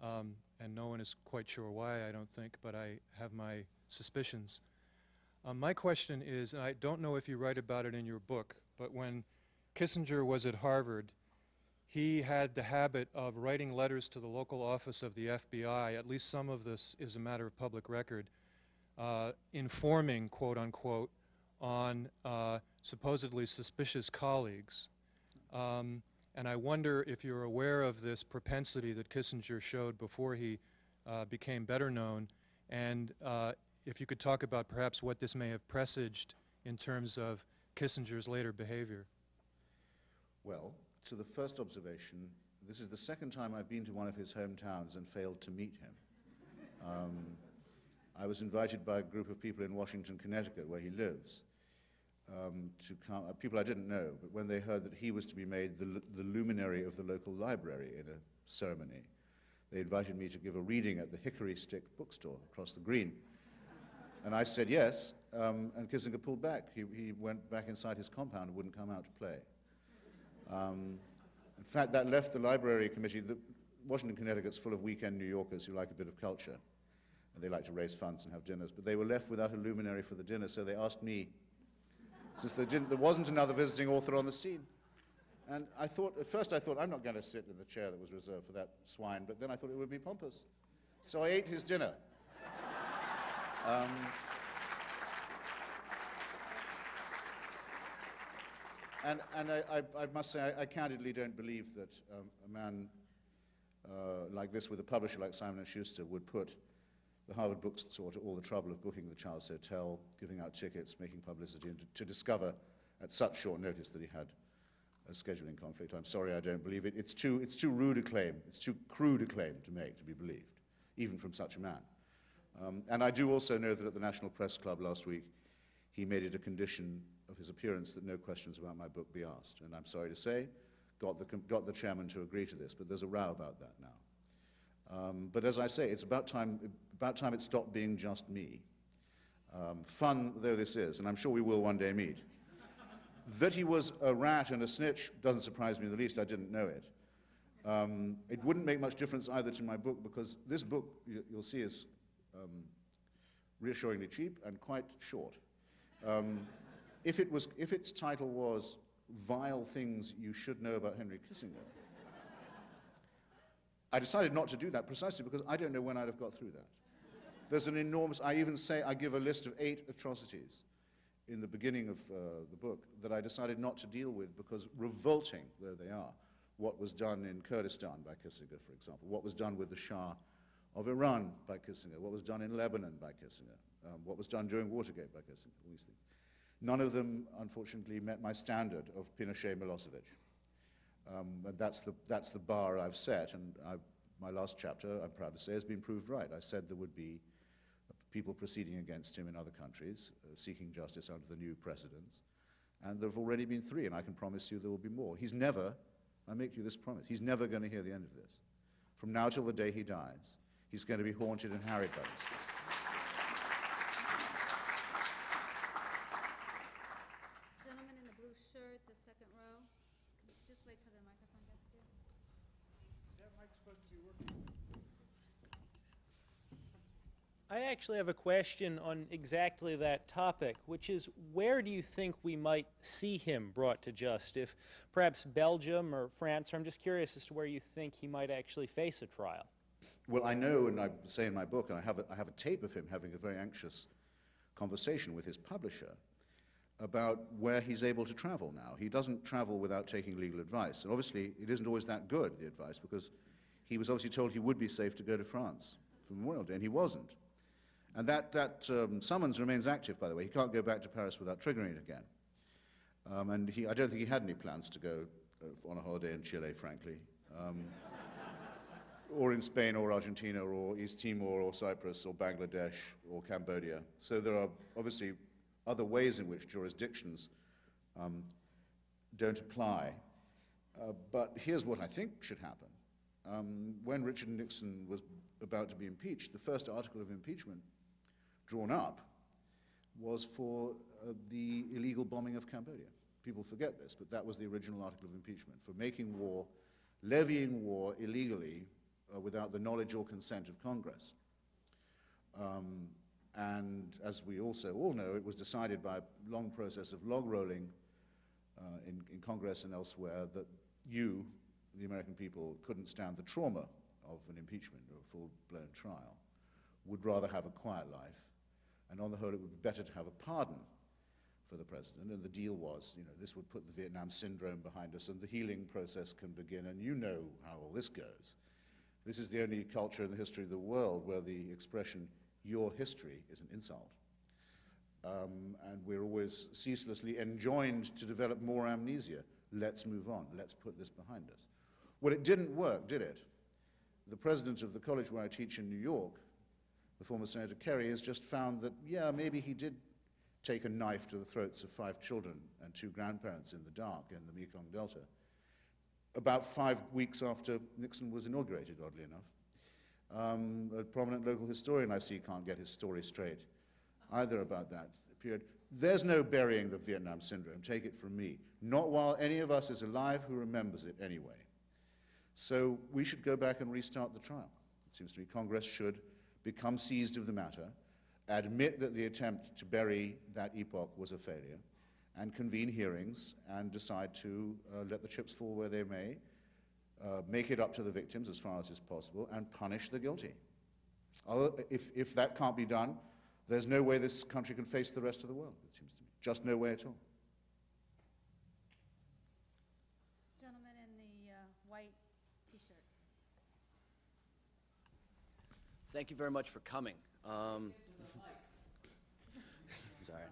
And no one is quite sure why, I don't think, but I have my suspicions. My question is, and I don't know if you write about it in your book, but when Kissinger was at Harvard, he had the habit of writing letters to the local office of the FBI, at least some of this is a matter of public record, informing, quote unquote, on supposedly suspicious colleagues. And I wonder if you're aware of this propensity that Kissinger showed before he became better known, and if you could talk about perhaps what this may have presaged in terms of Kissinger's later behavior. Well, to the first observation, this is the second time I've been to one of his hometowns and failed to meet him. I was invited by a group of people in Washington, Connecticut, where he lives, to come, people I didn't know, but when they heard that he was to be made the luminary of the local library in a ceremony, they invited me to give a reading at the Hickory Stick bookstore across the green. And I said yes, and Kissinger pulled back. He went back inside his compound and wouldn't come out to play. In fact, that left the library committee. Washington, Connecticut's full of weekend New Yorkers who like a bit of culture, and they like to raise funds and have dinners, but they were left without a luminary for the dinner, so they asked me, since there wasn't another visiting author on the scene. And I thought, at first I thought, I'm not going to sit in the chair that was reserved for that swine, but then I thought it would be pompous. So I ate his dinner. And I must say, I candidly don't believe that a man like this with a publisher like Simon & Schuster would put the Harvard bookstore to all the trouble of booking the Charles Hotel, giving out tickets, making publicity, and to discover at such short notice that he had a scheduling conflict. I'm sorry, I don't believe it. It's too rude a claim, it's too crude a claim to make to be believed, even from such a man. And I do also know that at the National Press Club last week, he made it a condition of his appearance that no questions about my book be asked. And I'm sorry to say, got the chairman to agree to this, but there's a row about that now. But as I say, it's about time it stopped being just me. Fun though this is, and I'm sure we will one day meet. That he was a rat and a snitch doesn't surprise me in the least. I didn't know it. It wouldn't make much difference either to my book, because this book, you'll see, is reassuringly cheap and quite short. If its title was Vile Things You Should Know About Henry Kissinger, I decided not to do that precisely because I don't know when I'd have got through that. There's an enormous, I even say, I give a list of 8 atrocities in the beginning of the book that I decided not to deal with because, revolting though they are, what was done in Kurdistan by Kissinger, for example, what was done with the Shah of Iran by Kissinger, what was done in Lebanon by Kissinger, what was done during Watergate by Kissinger, all these things. None of them, unfortunately, met my standard of Pinochet-Milosevic. And that's the bar I've set, and my last chapter, I'm proud to say, has been proved right. I said there would be people proceeding against him in other countries, seeking justice under the new precedents, and there have already been 3, and I can promise you there will be more. He's never, I make you this promise, he's never going to hear the end of this. From now till the day he dies, he's going to be haunted and harried by this. Gentleman in the blue shirt, the second row. Just wait till the microphone gets to you. Is that mic supposed to be working? I actually have a question on exactly that topic, which is where do you think we might see him brought to justice? Perhaps Belgium or France, or I'm just curious as to where you think he might actually face a trial. Well, I know, and I say in my book, and I have a tape of him having a very anxious conversation with his publisher about where he's able to travel now. He doesn't travel without taking legal advice. And obviously, it isn't always that good, the advice, because he was obviously told he would be safe to go to France for Memorial Day, and he wasn't. And that summons remains active, by the way. He can't go back to Paris without triggering it again. And I don't think he had any plans to go on a holiday in Chile, frankly, or in Spain or Argentina or East Timor or Cyprus or Bangladesh or Cambodia. So there are obviously other ways in which jurisdictions don't apply. But here's what I think should happen. When Richard Nixon was about to be impeached, the first article of impeachment drawn up was for the illegal bombing of Cambodia. People forget this, but that was the original article of impeachment, for making war, levying war illegally without the knowledge or consent of Congress. And as we also all know, it was decided by a long process of log rolling in Congress and elsewhere that you, the American people, couldn't stand the trauma of an impeachment or a full-blown trial, would rather have a quiet life, and on the whole it would be better to have a pardon for the president, and the deal was, you know, this would put the Vietnam syndrome behind us and the healing process can begin, and you know how all this goes. This is the only culture in the history of the world where the expression, your history, is an insult. And we're always ceaselessly enjoined to develop more amnesia. Let's move on, let's put this behind us. Well, it didn't work, did it? The president of the college where I teach in New York, the former Senator Kerry, has just found that, yeah, maybe he did take a knife to the throats of 5 children and 2 grandparents in the dark in the Mekong Delta, about 5 weeks after Nixon was inaugurated, oddly enough. A prominent local historian I see can't get his story straight either about that period. There's no burying the Vietnam syndrome, take it from me. Not while any of us is alive who remembers it anyway. So we should go back and restart the trial. It seems to me Congress should become seized of the matter, admit that the attempt to bury that epoch was a failure, and convene hearings and decide to let the chips fall where they may, make it up to the victims as far as is possible, and punish the guilty. If that can't be done, there's no way this country can face the rest of the world, it seems to me. Just no way at all. Gentleman in the white T-shirt. Thank you very much for coming. Sorry,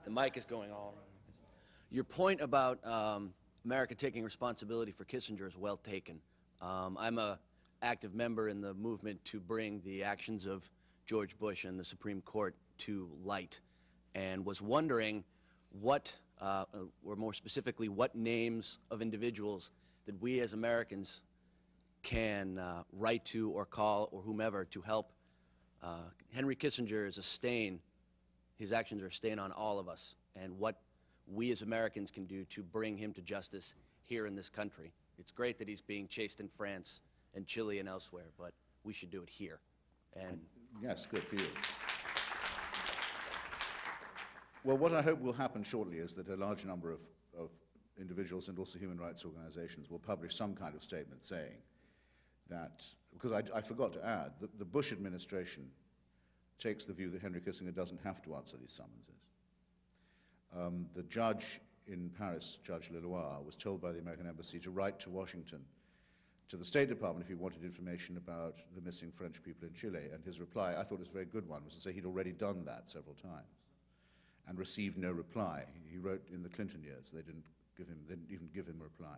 the mic is going all around. Your point about America taking responsibility for Kissinger is well taken. I'm an active member in the movement to bring the actions of George Bush and the Supreme Court to light, and was wondering what, or more specifically, what names of individuals that we as Americans can write to or call or whomever to help. Henry Kissinger is a stain. His actions are a stain on all of us, and what we as Americans can do to bring him to justice here in this country. It's great that he's being chased in France and Chile and elsewhere, but we should do it here. And yes, good for you. Well, what I hope will happen shortly is that a large number of individuals and also human rights organizations will publish some kind of statement saying that, because I forgot to add, the Bush administration takes the view that Henry Kissinger doesn't have to answer these summonses. The judge in Paris, Judge Leloir, was told by the American embassy to write to Washington, to the State Department, if he wanted information about the missing French people in Chile. And his reply, I thought it was a very good one, was to say he'd already done that several times and received no reply. He wrote in the Clinton years, they didn't even give him a reply.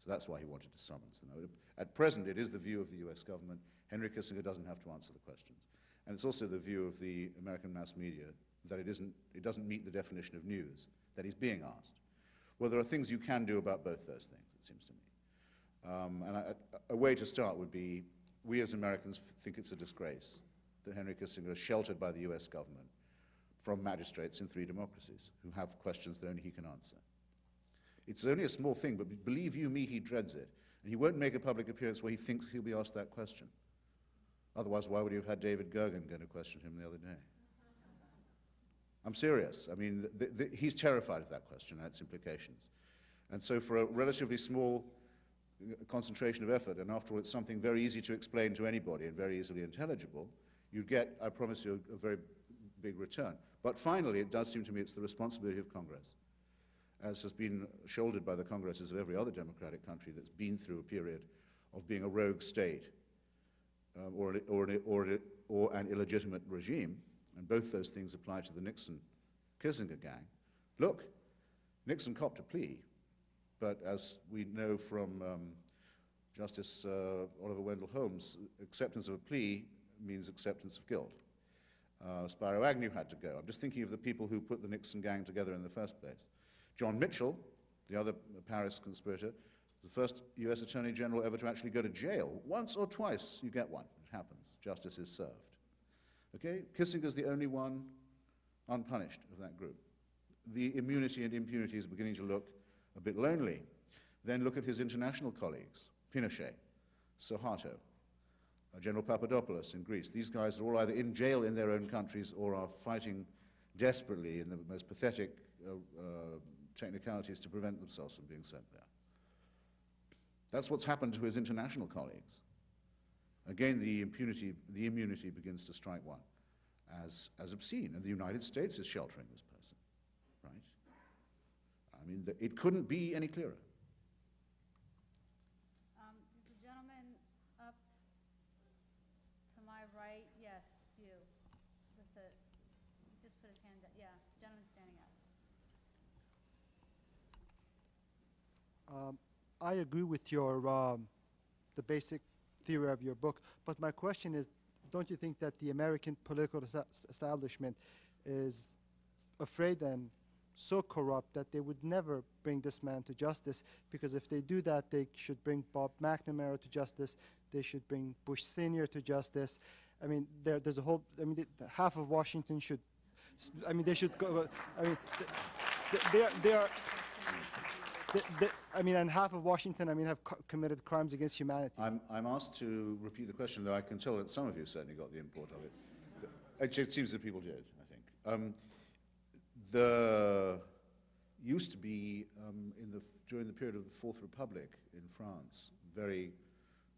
So that's why he wanted to summons them. At present, it is the view of the US government, Henry Kissinger doesn't have to answer the questions. And it's also the view of the American mass media that it doesn't meet the definition of news, that he's being asked. Well, there are things you can do about both those things, it seems to me. A way to start would be, we as Americans think it's a disgrace that Henry Kissinger is sheltered by the US government from magistrates in 3 democracies who have questions that only he can answer. It's only a small thing, but believe you me, he dreads it. And he won't make a public appearance where he thinks he'll be asked that question. Otherwise, why would he have had David Gergen going to question him the other day? I'm serious. I mean, he's terrified of that question and its implications. And so for a relatively small concentration of effort, and after all, it's something very easy to explain to anybody and very easily intelligible, you'd get, I promise you, a very big return. But finally, it does seem to me it's the responsibility of Congress, as has been shouldered by the Congresses of every other democratic country that's been through a period of being a rogue state or an illegitimate regime, and both those things apply to the Nixon-Kissinger gang. Look, Nixon copped a plea, but as we know from Justice Oliver Wendell Holmes, acceptance of a plea means acceptance of guilt. Spiro Agnew had to go. I'm just thinking of the people who put the Nixon gang together in the first place. John Mitchell, the other Paris conspirator, the first US Attorney General ever to actually go to jail. Once or twice, you get one. It happens. Justice is served. Okay? Kissinger's the only one unpunished of that group. The immunity and impunity is beginning to look a bit lonely. Then look at his international colleagues, Pinochet, Suharto, General Papadopoulos in Greece. These guys are all either in jail in their own countries or are fighting desperately in the most pathetic technicalities to prevent themselves from being sent there. That's what's happened to his international colleagues. Again, the immunity begins to strike one as obscene, and the United States is sheltering this person, right? I mean, it couldn't be any clearer. There's a gentleman up to my right. Yes, you. With the, he just put his hand up. Yeah, gentleman standing up. I agree with your the basic theory of your book, but my question is, don't you think that the American political establishment is afraid and so corrupt that they would never bring this man to justice? Because if they do that, they should bring Bob McNamara to justice, they should bring Bush Sr. to justice. I mean, there's a whole, I mean, half of Washington should, I mean, they should go, I mean, they are, I mean, and half of Washington, I mean, have committed crimes against humanity. I'm asked to repeat the question, though I can tell that some of you certainly got the import of it. Actually, it seems that people did, I think. There used to be, during the period of the Fourth Republic in France, very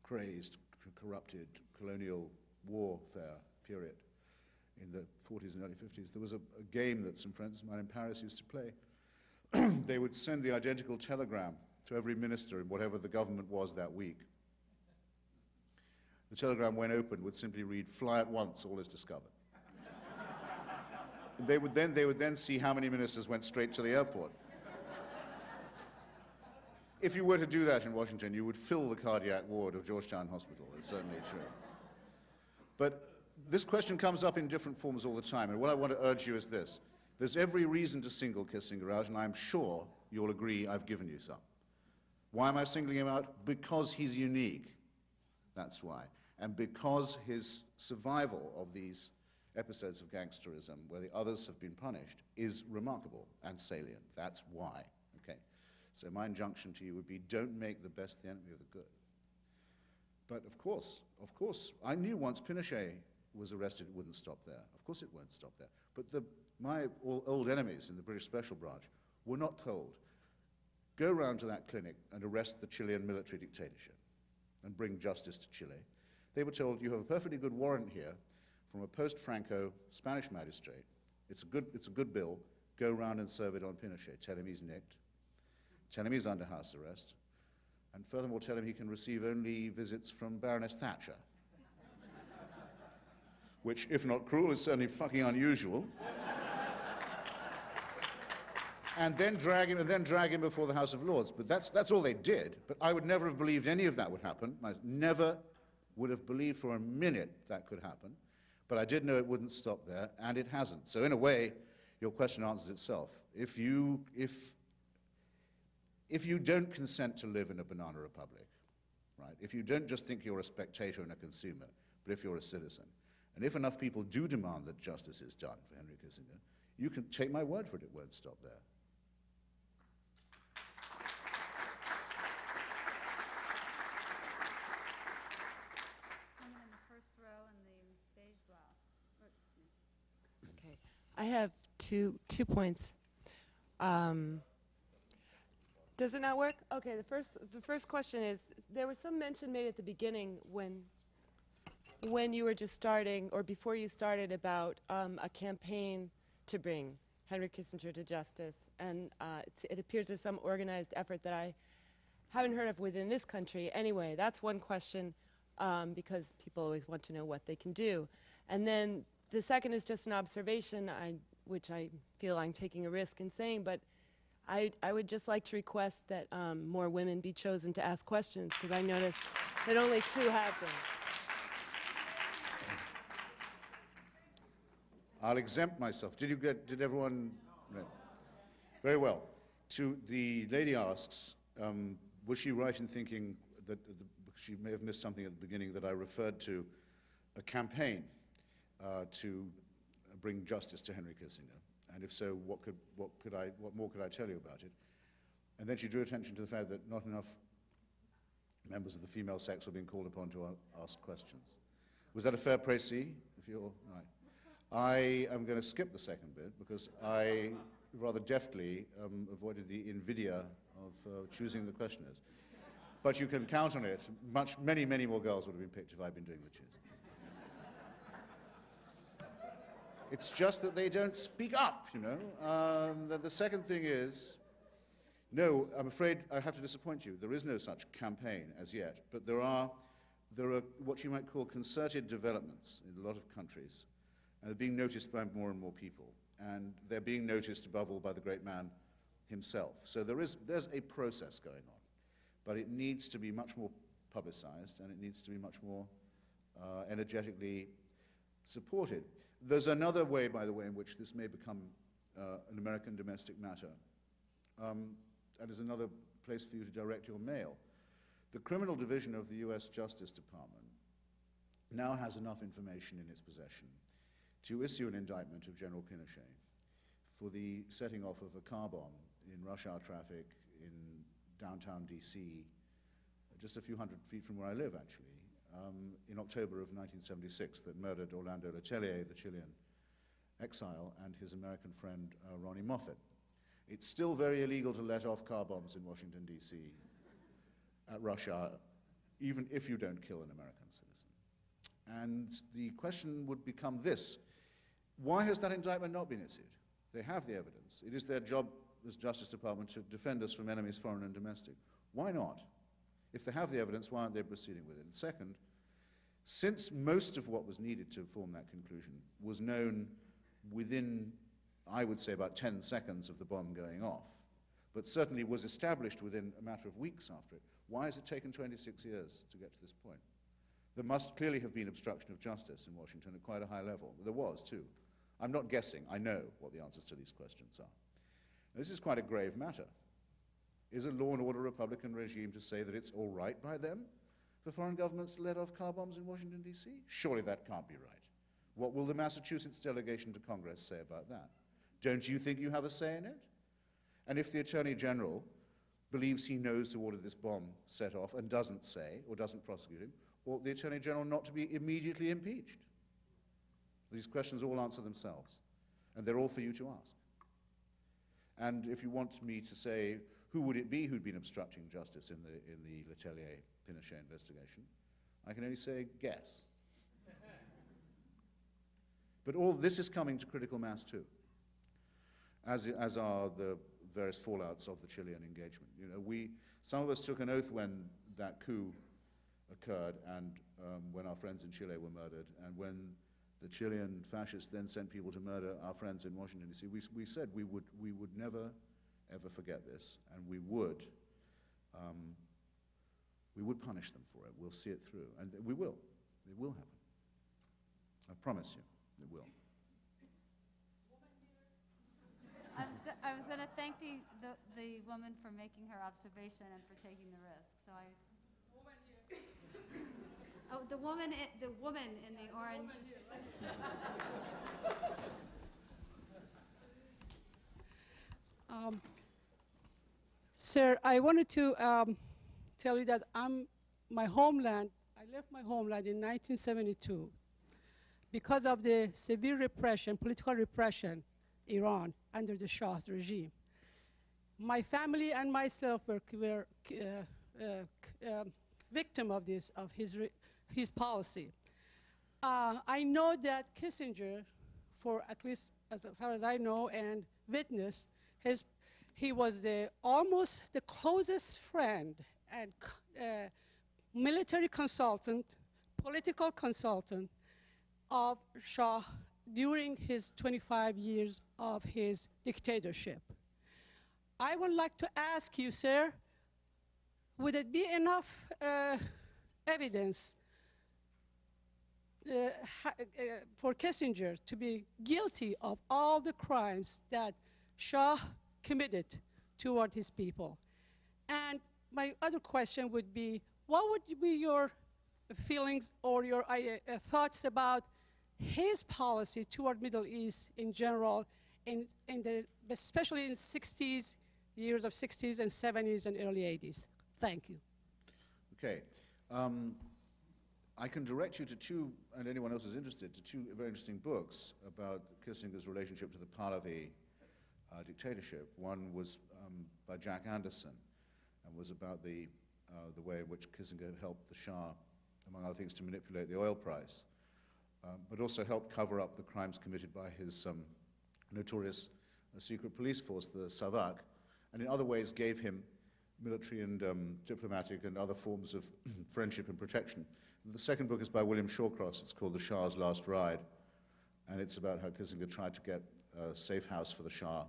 crazed, corrupted colonial warfare period in the 40s and early 50s. There was a game that some friends of mine in Paris used to play. They would send the identical telegram to every minister in whatever the government was that week. The telegram, when opened, would simply read, "Fly at once, all is discovered." They would then see how many ministers went straight to the airport. If you were to do that in Washington, you would fill the cardiac ward of Georgetown Hospital. It's certainly true. But this question comes up in different forms all the time, and what I want to urge you is this. There's every reason to single Kissinger out, and I'm sure you'll agree I've given you some. Why am I singling him out? Because he's unique. That's why. And because his survival of these episodes of gangsterism, where the others have been punished, is remarkable and salient. That's why. Okay. So my injunction to you would be, don't make the best the enemy of the good. But of course, I knew once Pinochet was arrested, it wouldn't stop there. Of course it won't stop there. But my old enemies in the British Special Branch were not told, go round to that clinic and arrest the Chilean military dictatorship and bring justice to Chile. They were told, you have a perfectly good warrant here from a post-Franco Spanish magistrate. It's a good bill. Go round and serve it on Pinochet. Tell him he's nicked. Tell him he's under house arrest. And furthermore, tell him he can receive only visits from Baroness Thatcher. Which, if not cruel, is certainly fucking unusual. and then drag him before the House of Lords. But that's all they did. But I would never have believed any of that would happen. I never would have believed for a minute that could happen. But I did know it wouldn't stop there, and it hasn't. So in a way, your question answers itself. If you don't consent to live in a banana republic, right? If you don't just think you're a spectator and a consumer, but if you're a citizen, and if enough people do demand that justice is done for Henry Kissinger, you can take my word for it, it won't stop there. Someone in the first row in the beige blouse. Okay, I have two points. Does it not work? Okay, the first question is, there was some mention made at the beginning when you were just starting, or before you started, about a campaign to bring Henry Kissinger to justice, and it appears there's some organized effort that I haven't heard of within this country. Anyway, that's one question, because people always want to know what they can do. And then the second is just an observation, which I feel I'm taking a risk in saying, but I would just like to request that more women be chosen to ask questions, because I noticed that only 2 have been. I'll exempt myself. Did everyone? No. Very well. The lady asks, was she right in thinking that she may have missed something at the beginning, that I referred to a campaign to bring justice to Henry Kissinger? And if so, what more could I tell you about it? And then she drew attention to the fact that not enough members of the female sex were being called upon to ask questions. Was that a fair précis? If you're right. I am going to skip the second bit because I rather deftly avoided the invidia of choosing the questioners. But you can count on it. Many, many more girls would have been picked if I'd been doing the choosing. It's just that they don't speak up, you know. The second thing is, no, I'm afraid I have to disappoint you. There is no such campaign as yet, but there are what you might call concerted developments in a lot of countries, and they're being noticed by more and more people, and they're being noticed above all by the great man himself. So there's a process going on, but it needs to be much more publicized, and it needs to be much more energetically supported. There's another way, by the way, in which this may become an American domestic matter. And there's another place for you to direct your mail. The criminal division of the US Justice Department now has enough information in its possession to issue an indictment of General Pinochet for the setting off of a car bomb in rush hour traffic in downtown DC, just a few hundred feet from where I live, actually, in October of 1976, that murdered Orlando Letelier, the Chilean exile, and his American friend, Ronnie Moffett. It's still very illegal to let off car bombs in Washington, D.C. at rush hour, even if you don't kill an American citizen. And the question would become this: why has that indictment not been issued? They have the evidence. It is their job as Justice Department to defend us from enemies, foreign and domestic. Why not? If they have the evidence, why aren't they proceeding with it? And second, since most of what was needed to form that conclusion was known within, I would say, about 10 seconds of the bomb going off, but certainly was established within a matter of weeks after it, why has it taken 26 years to get to this point? There must clearly have been obstruction of justice in Washington at quite a high level. There was, too. I'm not guessing. I know what the answers to these questions are. Now, this is quite a grave matter. Is a law and order Republican regime to say that it's all right by them for foreign governments to let off car bombs in Washington, D.C.? Surely that can't be right. What will the Massachusetts delegation to Congress say about that? Don't you think you have a say in it? And if the Attorney General believes he knows who ordered this bomb set off and doesn't say, or doesn't prosecute him, ought the Attorney General not to be immediately impeached? These questions all answer themselves, and they're all for you to ask. And if you want me to say, who would it be who'd been obstructing justice in the Letelier-Pinochet investigation, I can only say, guess. But all this is coming to critical mass too, as are the various fallouts of the Chilean engagement. You know, some of us took an oath when that coup occurred and when our friends in Chile were murdered, and when the Chilean fascists then sent people to murder our friends in Washington, D.C., we said we would never, ever forget this, and we would punish them for it. We'll see it through, and we will. It will happen. I promise you, it will. I was going to thank the woman for making her observation and for taking the risk. So I. Oh, the woman in the orange. Sir, I wanted to tell you that my homeland, I left my homeland in 1972 because of the severe repression, political repression, Iran, under the Shah's regime. My family and myself were victim of his policy. I know that Kissinger, for at least as far as I know and witness, he was almost the closest friend and military consultant, political consultant of Shah during his 25 years of his dictatorship. I would like to ask you, sir, would it be enough evidence for Kissinger to be guilty of all the crimes that Shah committed toward his people? And my other question would be, what would be your feelings or your thoughts about his policy toward Middle East in general, especially in years of 60s and 70s and early 80s? Thank you. Okay. I can direct you to two, and anyone else who's interested, to two very interesting books about Kissinger's relationship to the Pahlavi dictatorship. One was by Jack Anderson and was about the way in which Kissinger helped the Shah, among other things, to manipulate the oil price, but also helped cover up the crimes committed by his notorious secret police force, the Savak, and in other ways gave him military and diplomatic and other forms of friendship and protection. The second book is by William Shawcross. It's called The Shah's Last Ride, and it's about how Kissinger tried to get a safe house for the Shah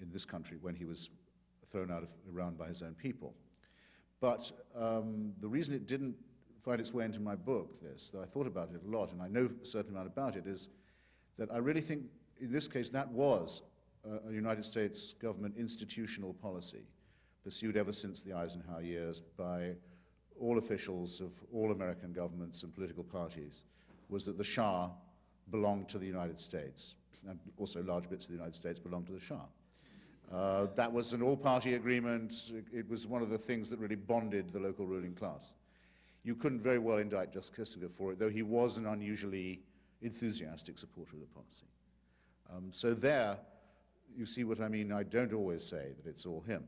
in this country when he was thrown out of Iran by his own people. But the reason it didn't find its way into my book, though I thought about it a lot, and I know a certain amount about it, is that I really think, in this case, that was a United States government institutional policy pursued ever since the Eisenhower years by all officials of all American governments and political parties, was that the Shah belonged to the United States, and also large bits of the United States belonged to the Shah. That was an all-party agreement. It was one of the things that really bonded the local ruling class. You couldn't very well indict just Kissinger for it, though he was an unusually enthusiastic supporter of the policy. So there, you see what I mean. I don't always say that it's all him.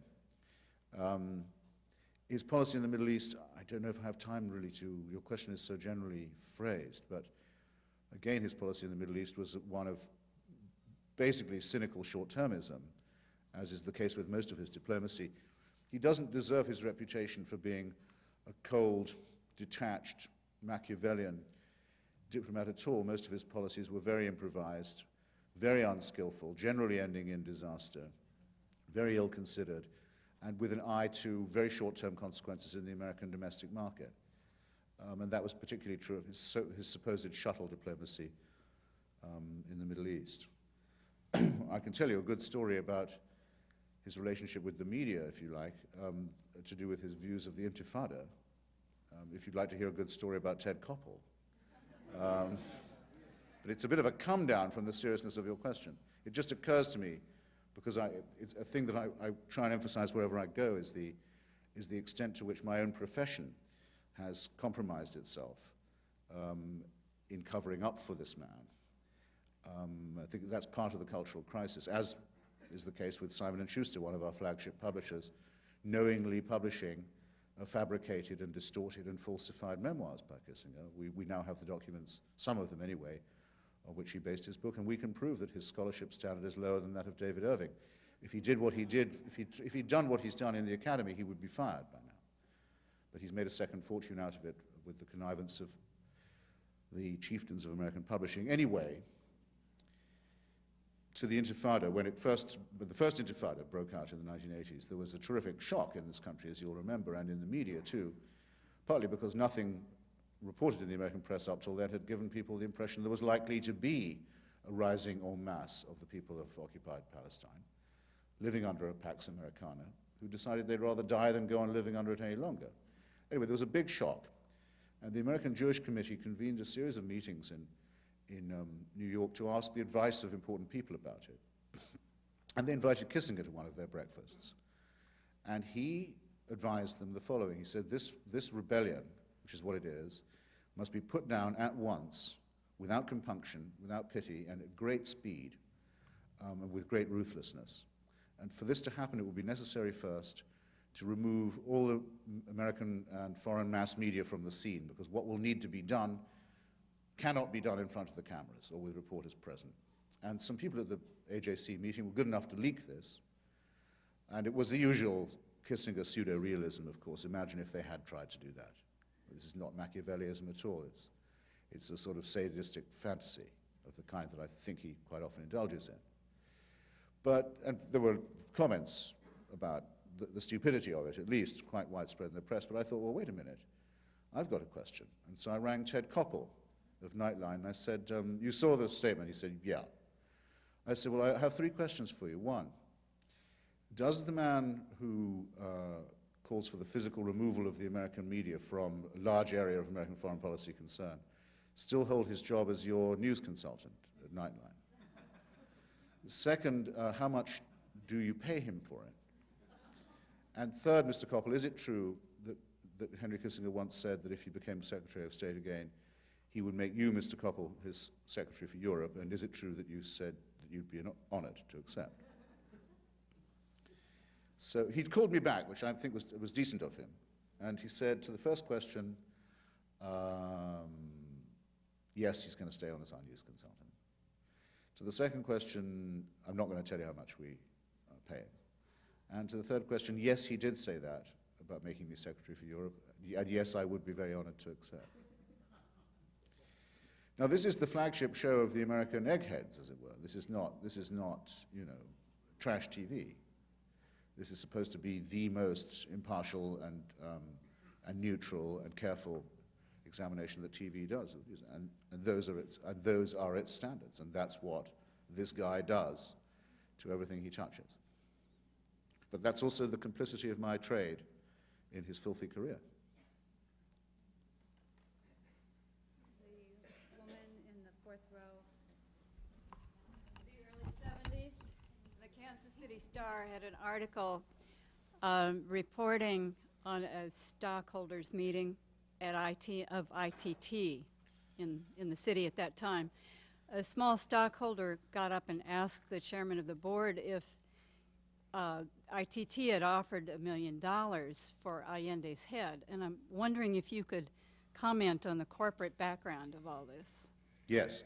His policy in the Middle East, I don't know if I have time really to, your question is so generally phrased, but again, his policy in the Middle East was one of basically cynical short-termism, as is the case with most of his diplomacy. He doesn't deserve his reputation for being a cold, detached, Machiavellian diplomat at all. Most of his policies were very improvised, very unskillful, generally ending in disaster, very ill-considered, and with an eye to very short-term consequences in the American domestic market. And that was particularly true of his supposed shuttle diplomacy in the Middle East. I can tell you a good story about his relationship with the media, if you like, to do with his views of the Intifada. If you'd like to hear a good story about Ted Koppel. But it's a bit of a come down from the seriousness of your question. It just occurs to me, because it's a thing that I try and emphasize wherever I go, is the extent to which my own profession has compromised itself in covering up for this man. I think that's part of the cultural crisis, as is the case with Simon & Schuster, one of our flagship publishers, knowingly publishing fabricated and distorted and falsified memoirs by Kissinger. We now have the documents, some of them anyway, on which he based his book, and we can prove that his scholarship standard is lower than that of David Irving. If he did what he did, if he'd done what he's done in the academy, he would be fired by now. But he's made a second fortune out of it with the connivance of the chieftains of American publishing. Anyway, to the Intifada, when the first Intifada broke out in the 1980s, there was a terrific shock in this country, as you'll remember, and in the media too, partly because nothing reported in the American press up till then had given people the impression there was likely to be a rising en masse of the people of occupied Palestine, living under a Pax Americana, who decided they'd rather die than go on living under it any longer. Anyway, there was a big shock, and the American Jewish Committee convened a series of meetings in New York to ask the advice of important people about it. And they invited Kissinger to one of their breakfasts. And he advised them the following. He said, this rebellion, which is what it is, must be put down at once, without compunction, without pity, and at great speed, and with great ruthlessness. And for this to happen, it will be necessary first to remove all the American and foreign mass media from the scene, because what will need to be done cannot be done in front of the cameras or with reporters present. And some people at the AJC meeting were good enough to leak this, and it was the usual Kissinger pseudo-realism, of course. Imagine if they had tried to do that. This is not Machiavellianism at all. It's a sort of sadistic fantasy of the kind that I think he quite often indulges in. And there were comments about the stupidity of it, at least quite widespread in the press, but I thought, well, wait a minute, I've got a question. And so I rang Ted Koppel of Nightline, and I said, you saw the statement? He said, yeah. I said, well, I have three questions for you. One, does the man who calls for the physical removal of the American media from a large area of American foreign policy concern still hold his job as your news consultant at Nightline? Second, how much do you pay him for it? And third, Mr. Koppel, is it true that Henry Kissinger once said that if he became Secretary of State again, he would make you, Mr. Koppel, his Secretary for Europe? And is it true that you said that you'd be honored to accept? So he'd called me back, which I think was decent of him. And he said to the first question, yes, he's going to stay on as our news consultant. To the second question, I'm not going to tell you how much we pay him. And to the third question, yes, he did say that about making me Secretary for Europe, and yes, I would be very honored to accept. Now, this is the flagship show of the American eggheads, as it were. This is not, you know, trash TV. This is supposed to be the most impartial and neutral and careful examination that TV does, and those are its standards, and that's what this guy does to everything he touches. But that's also the complicity of my trade in his filthy career. The woman in the fourth row. The early 70s, the Kansas City Star had an article reporting on a stockholders meeting at ITT in the city at that time. A small stockholder got up and asked the chairman of the board if ITT had offered $1 million for Allende's head. And I'm wondering if you could comment on the corporate background of all this. Yes.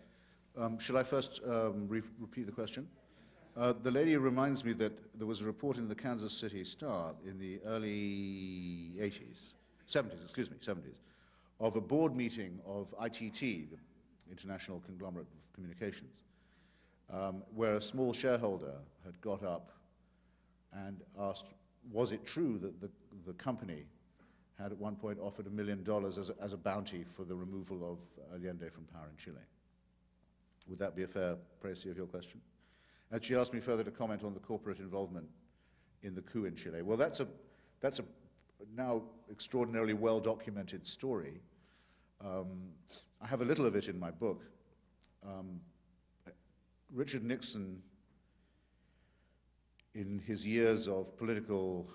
Should I first repeat the question? The lady reminds me that there was a report in the Kansas City Star in the early 70s, of a board meeting of ITT, the International Conglomerate of Communications, where a small shareholder had got up and asked, was it true that the company had at one point offered $1 million as a bounty for the removal of Allende from power in Chile? Would that be a fair précis of your question? And she asked me further to comment on the corporate involvement in the coup in Chile. Well, that's a now extraordinarily well-documented story. I have a little of it in my book. Richard Nixon, in his years of political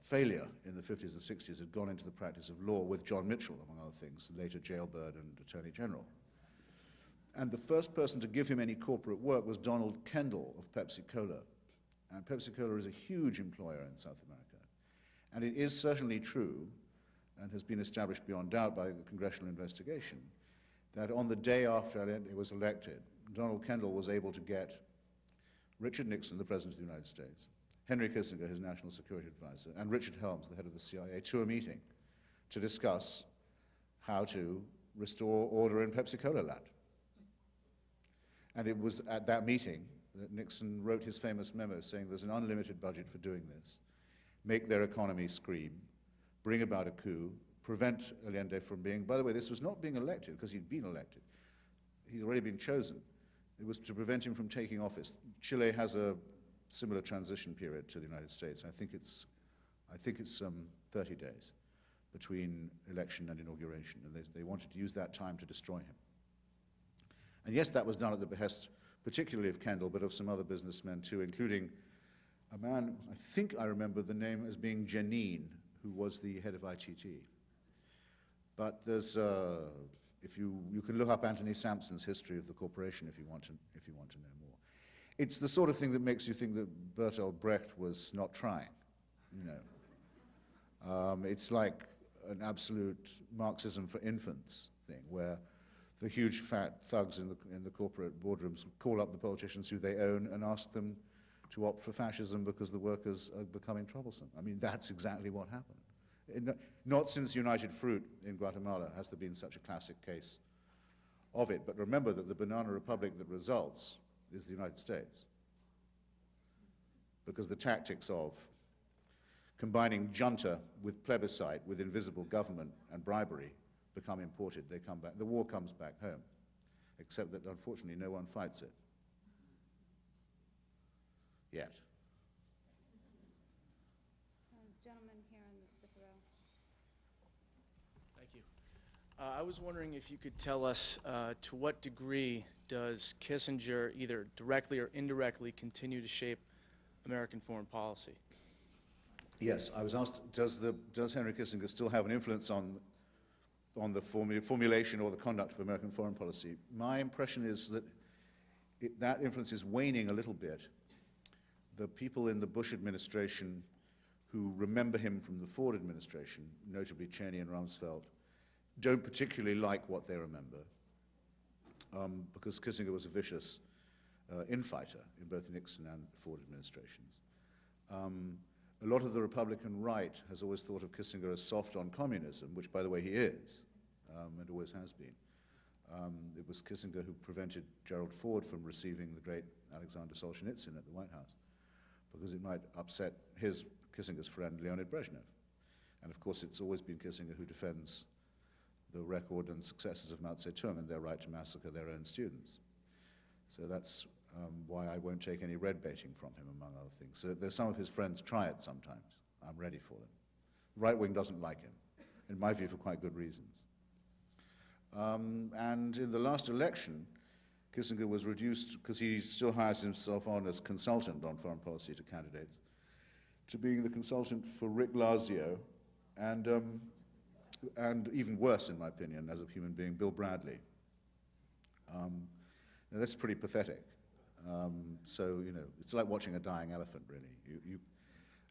failure in the 50s and 60s, had gone into the practice of law with John Mitchell, among other things, later jailbird and Attorney General. And the first person to give him any corporate work was Donald Kendall of Pepsi-Cola. And Pepsi-Cola is a huge employer in South America. And it is certainly true, and has been established beyond doubt by the congressional investigation, that on the day after Allende was elected, Donald Kendall was able to get Richard Nixon, the President of the United States, Henry Kissinger, his national security advisor, and Richard Helms, the head of the CIA, to a meeting to discuss how to restore order in Pepsi-Cola land. And it was at that meeting that Nixon wrote his famous memo saying there's an unlimited budget for doing this, make their economy scream, bring about a coup, prevent Allende from being, by the way, this was not being elected because he'd been elected. He'd already been chosen. It was to prevent him from taking office. Chile has a similar transition period to the United States. I think it's 30 days between election and inauguration, and they wanted to use that time to destroy him. And yes, that was done at the behest particularly of Kendall, but of some other businessmen too, including a man, I think I remember the name as being Janine, who was the head of ITT. But there's, if you can look up Anthony Sampson's history of the corporation if you want to know more. It's the sort of thing that makes you think that Bertolt Brecht was not trying, you know. It's like an absolute Marxism for infants thing, where the huge fat thugs in the corporate boardrooms call up the politicians who they own and ask them to opt for fascism because the workers are becoming troublesome. I mean, that's exactly what happened. Not since United Fruit in Guatemala has there been such a classic case of it, but remember that the banana republic that results is the United States, because the tactics of combining junta with plebiscite, with invisible government and bribery become imported. They come back, the war comes back home, except that unfortunately no one fights it. Yet. Gentleman here in the fifth row. Thank you. I was wondering if you could tell us to what degree does Kissinger either directly or indirectly continue to shape American foreign policy? Yes, I was asked, does Henry Kissinger still have an influence on the formulation or the conduct of American foreign policy? My impression is that that influence is waning a little bit. The people in the Bush administration who remember him from the Ford administration, notably Cheney and Rumsfeld, don't particularly like what they remember, because Kissinger was a vicious infighter in both Nixon and Ford administrations. A lot of the Republican right has always thought of Kissinger as soft on communism, which, by the way, he is, and always has been. It was Kissinger who prevented Gerald Ford from receiving the great Alexander Solzhenitsyn at the White House, because it might upset Kissinger's friend Leonid Brezhnev. And of course, it's always been Kissinger who defends the record and successes of Mao Zedong and their right to massacre their own students. So that's why I won't take any red baiting from him, among other things. So there's some of his friends try it sometimes. I'm ready for them. Right wing doesn't like him, in my view, for quite good reasons. And in the last election, Kissinger was reduced, because he still hires himself on as consultant on foreign policy to candidates, to being the consultant for Rick Lazio, and even worse, in my opinion, as a human being, Bill Bradley. Now that's pretty pathetic. So, you know, it's like watching a dying elephant, really.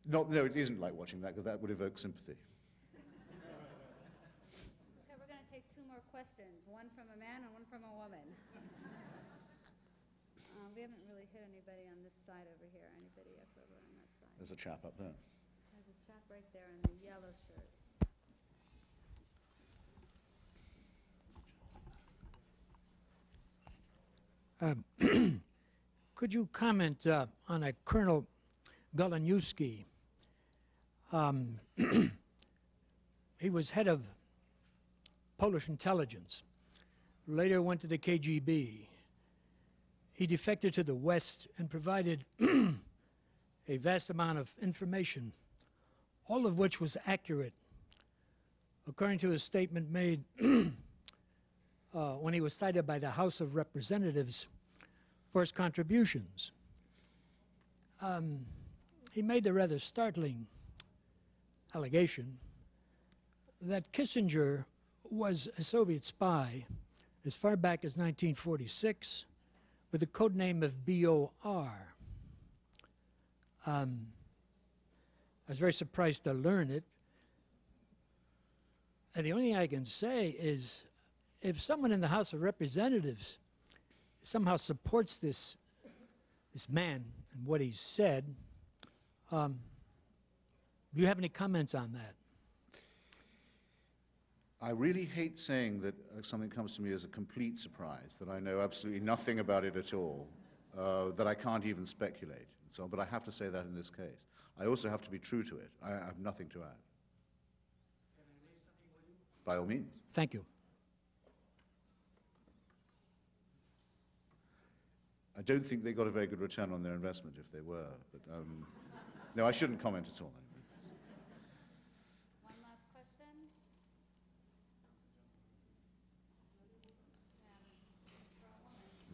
No, it isn't like watching that, because that would evoke sympathy. Okay, we're going to take two more questions, one from a man and one from a woman. We haven't really hit anybody on this side over here. Anybody else over on that side? There's a chap up there. There's a chap right there in the yellow shirt. Could you comment on a Colonel Goleniewski? He was head of Polish intelligence, later went to the KGB. He defected to the West and provided a vast amount of information, all of which was accurate, according to a statement made when he was cited by the House of Representatives for his contributions. He made the rather startling allegation that Kissinger was a Soviet spy as far back as 1946 with the code name of BOR. I was very surprised to learn it. And the only thing I can say is if someone in the House of Representatives somehow supports this man and what he's said, do you have any comments on that? I really hate saying that something comes to me as a complete surprise, that I know absolutely nothing about it at all, that I can't even speculate, and so on, but I have to say that in this case. I also have to be true to it. I have nothing to add. By all means. Thank you. I don't think they got a very good return on their investment if they were, but no, I shouldn't comment at all. One last question.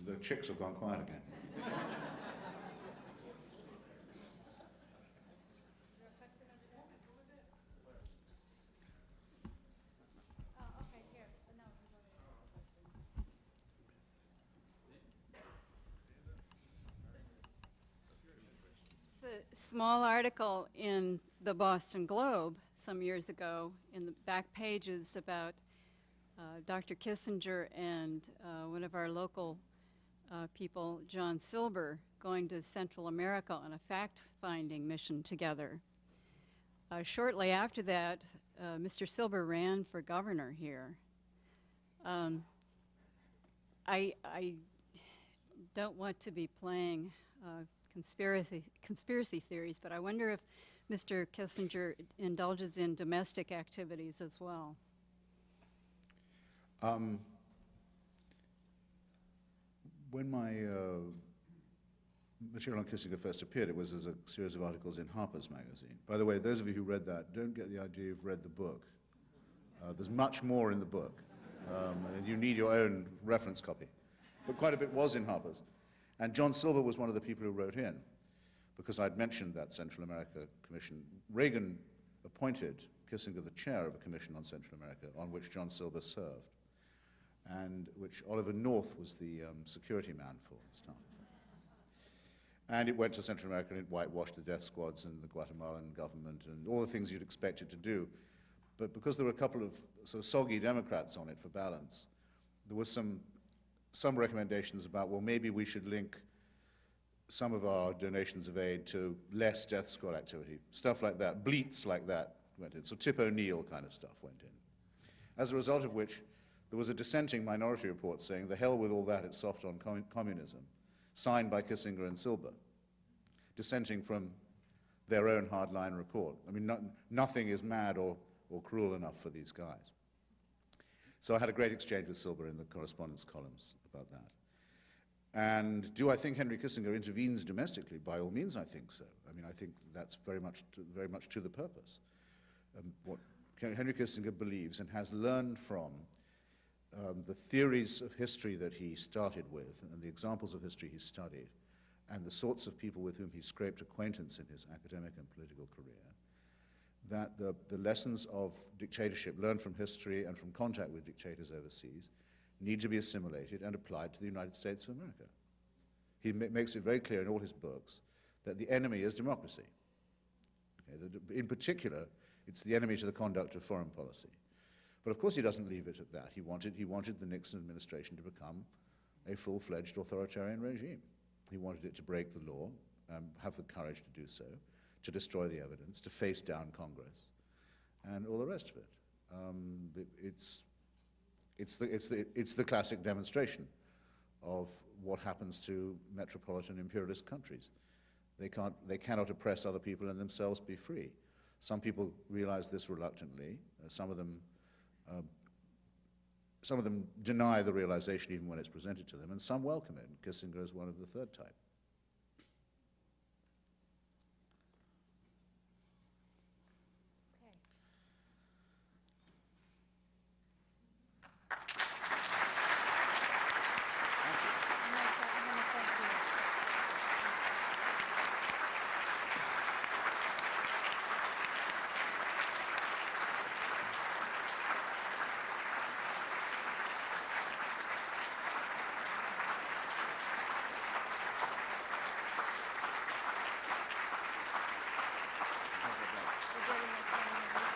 The chicks have gone quiet again. Is there a question over there? Oh, okay, here. No, there's already a question. It's a small article in the Boston Globe some years ago in the back pages about Dr. Kissinger and one of our local people, John Silber, going to Central America on a fact-finding mission together. Shortly after that, Mr. Silber ran for governor here. I don't want to be playing conspiracy theories, but I wonder if Mr. Kissinger indulges in domestic activities as well. When my material on Kissinger first appeared, it was as a series of articles in Harper's Magazine. By the way, those of you who read that, don't get the idea you've read the book. There's much more in the book, and you need your own reference copy. But quite a bit was in Harper's. And John Silber was one of the people who wrote in, because I'd mentioned that Central America Commission. Reagan appointed Kissinger the chair of a commission on Central America, on which John Silber served, and which Oliver North was the security man for and stuff. And it went to Central America and it whitewashed the death squads and the Guatemalan government and all the things you'd expect it to do. But because there were a couple of sort of soggy Democrats on it for balance, there was some recommendations about, well, maybe we should link some of our donations of aid to less death squad activity, stuff like that, bleats like that went in. So Tip O'Neill kind of stuff went in. As a result of which, there was a dissenting minority report saying, the hell with all that, it's soft on communism, signed by Kissinger and Silber, dissenting from their own hardline report. I mean, nothing is mad or cruel enough for these guys. So I had a great exchange with Silber in the correspondence columns about that. And do I think Henry Kissinger intervenes domestically? By all means, I think so. I mean, I think that's very much to the purpose. What Henry Kissinger believes and has learned from the theories of history that he started with and the examples of history he studied and the sorts of people with whom he scraped acquaintance in his academic and political career, that the lessons of dictatorship learned from history and from contact with dictators overseas need to be assimilated and applied to the United States of America. He makes it very clear in all his books that the enemy is democracy. Okay, in particular, it's the enemy to the conduct of foreign policy. But of course he doesn't leave it at that. He wanted the Nixon administration to become a full-fledged authoritarian regime. He wanted it to break the law, have the courage to do so, to destroy the evidence, to face down Congress, and all the rest of it. It's the classic demonstration of what happens to metropolitan imperialist countries. They cannot oppress other people and themselves be free. Some people realize this reluctantly. Some of them deny the realization even when it's presented to them, and some welcome it. And Kissinger is one of the third type.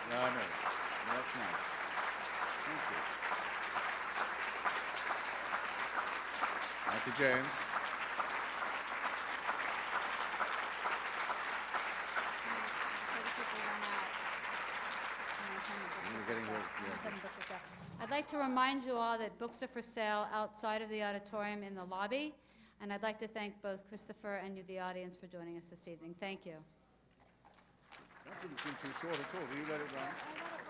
No, that's nice. Thank you. Thank you, James. I'd like to remind you all that books are for sale outside of the auditorium in the lobby, and I'd like to thank both Christopher and you, the audience, for joining us this evening. Thank you. That didn't seem too short at all. Will you let it run?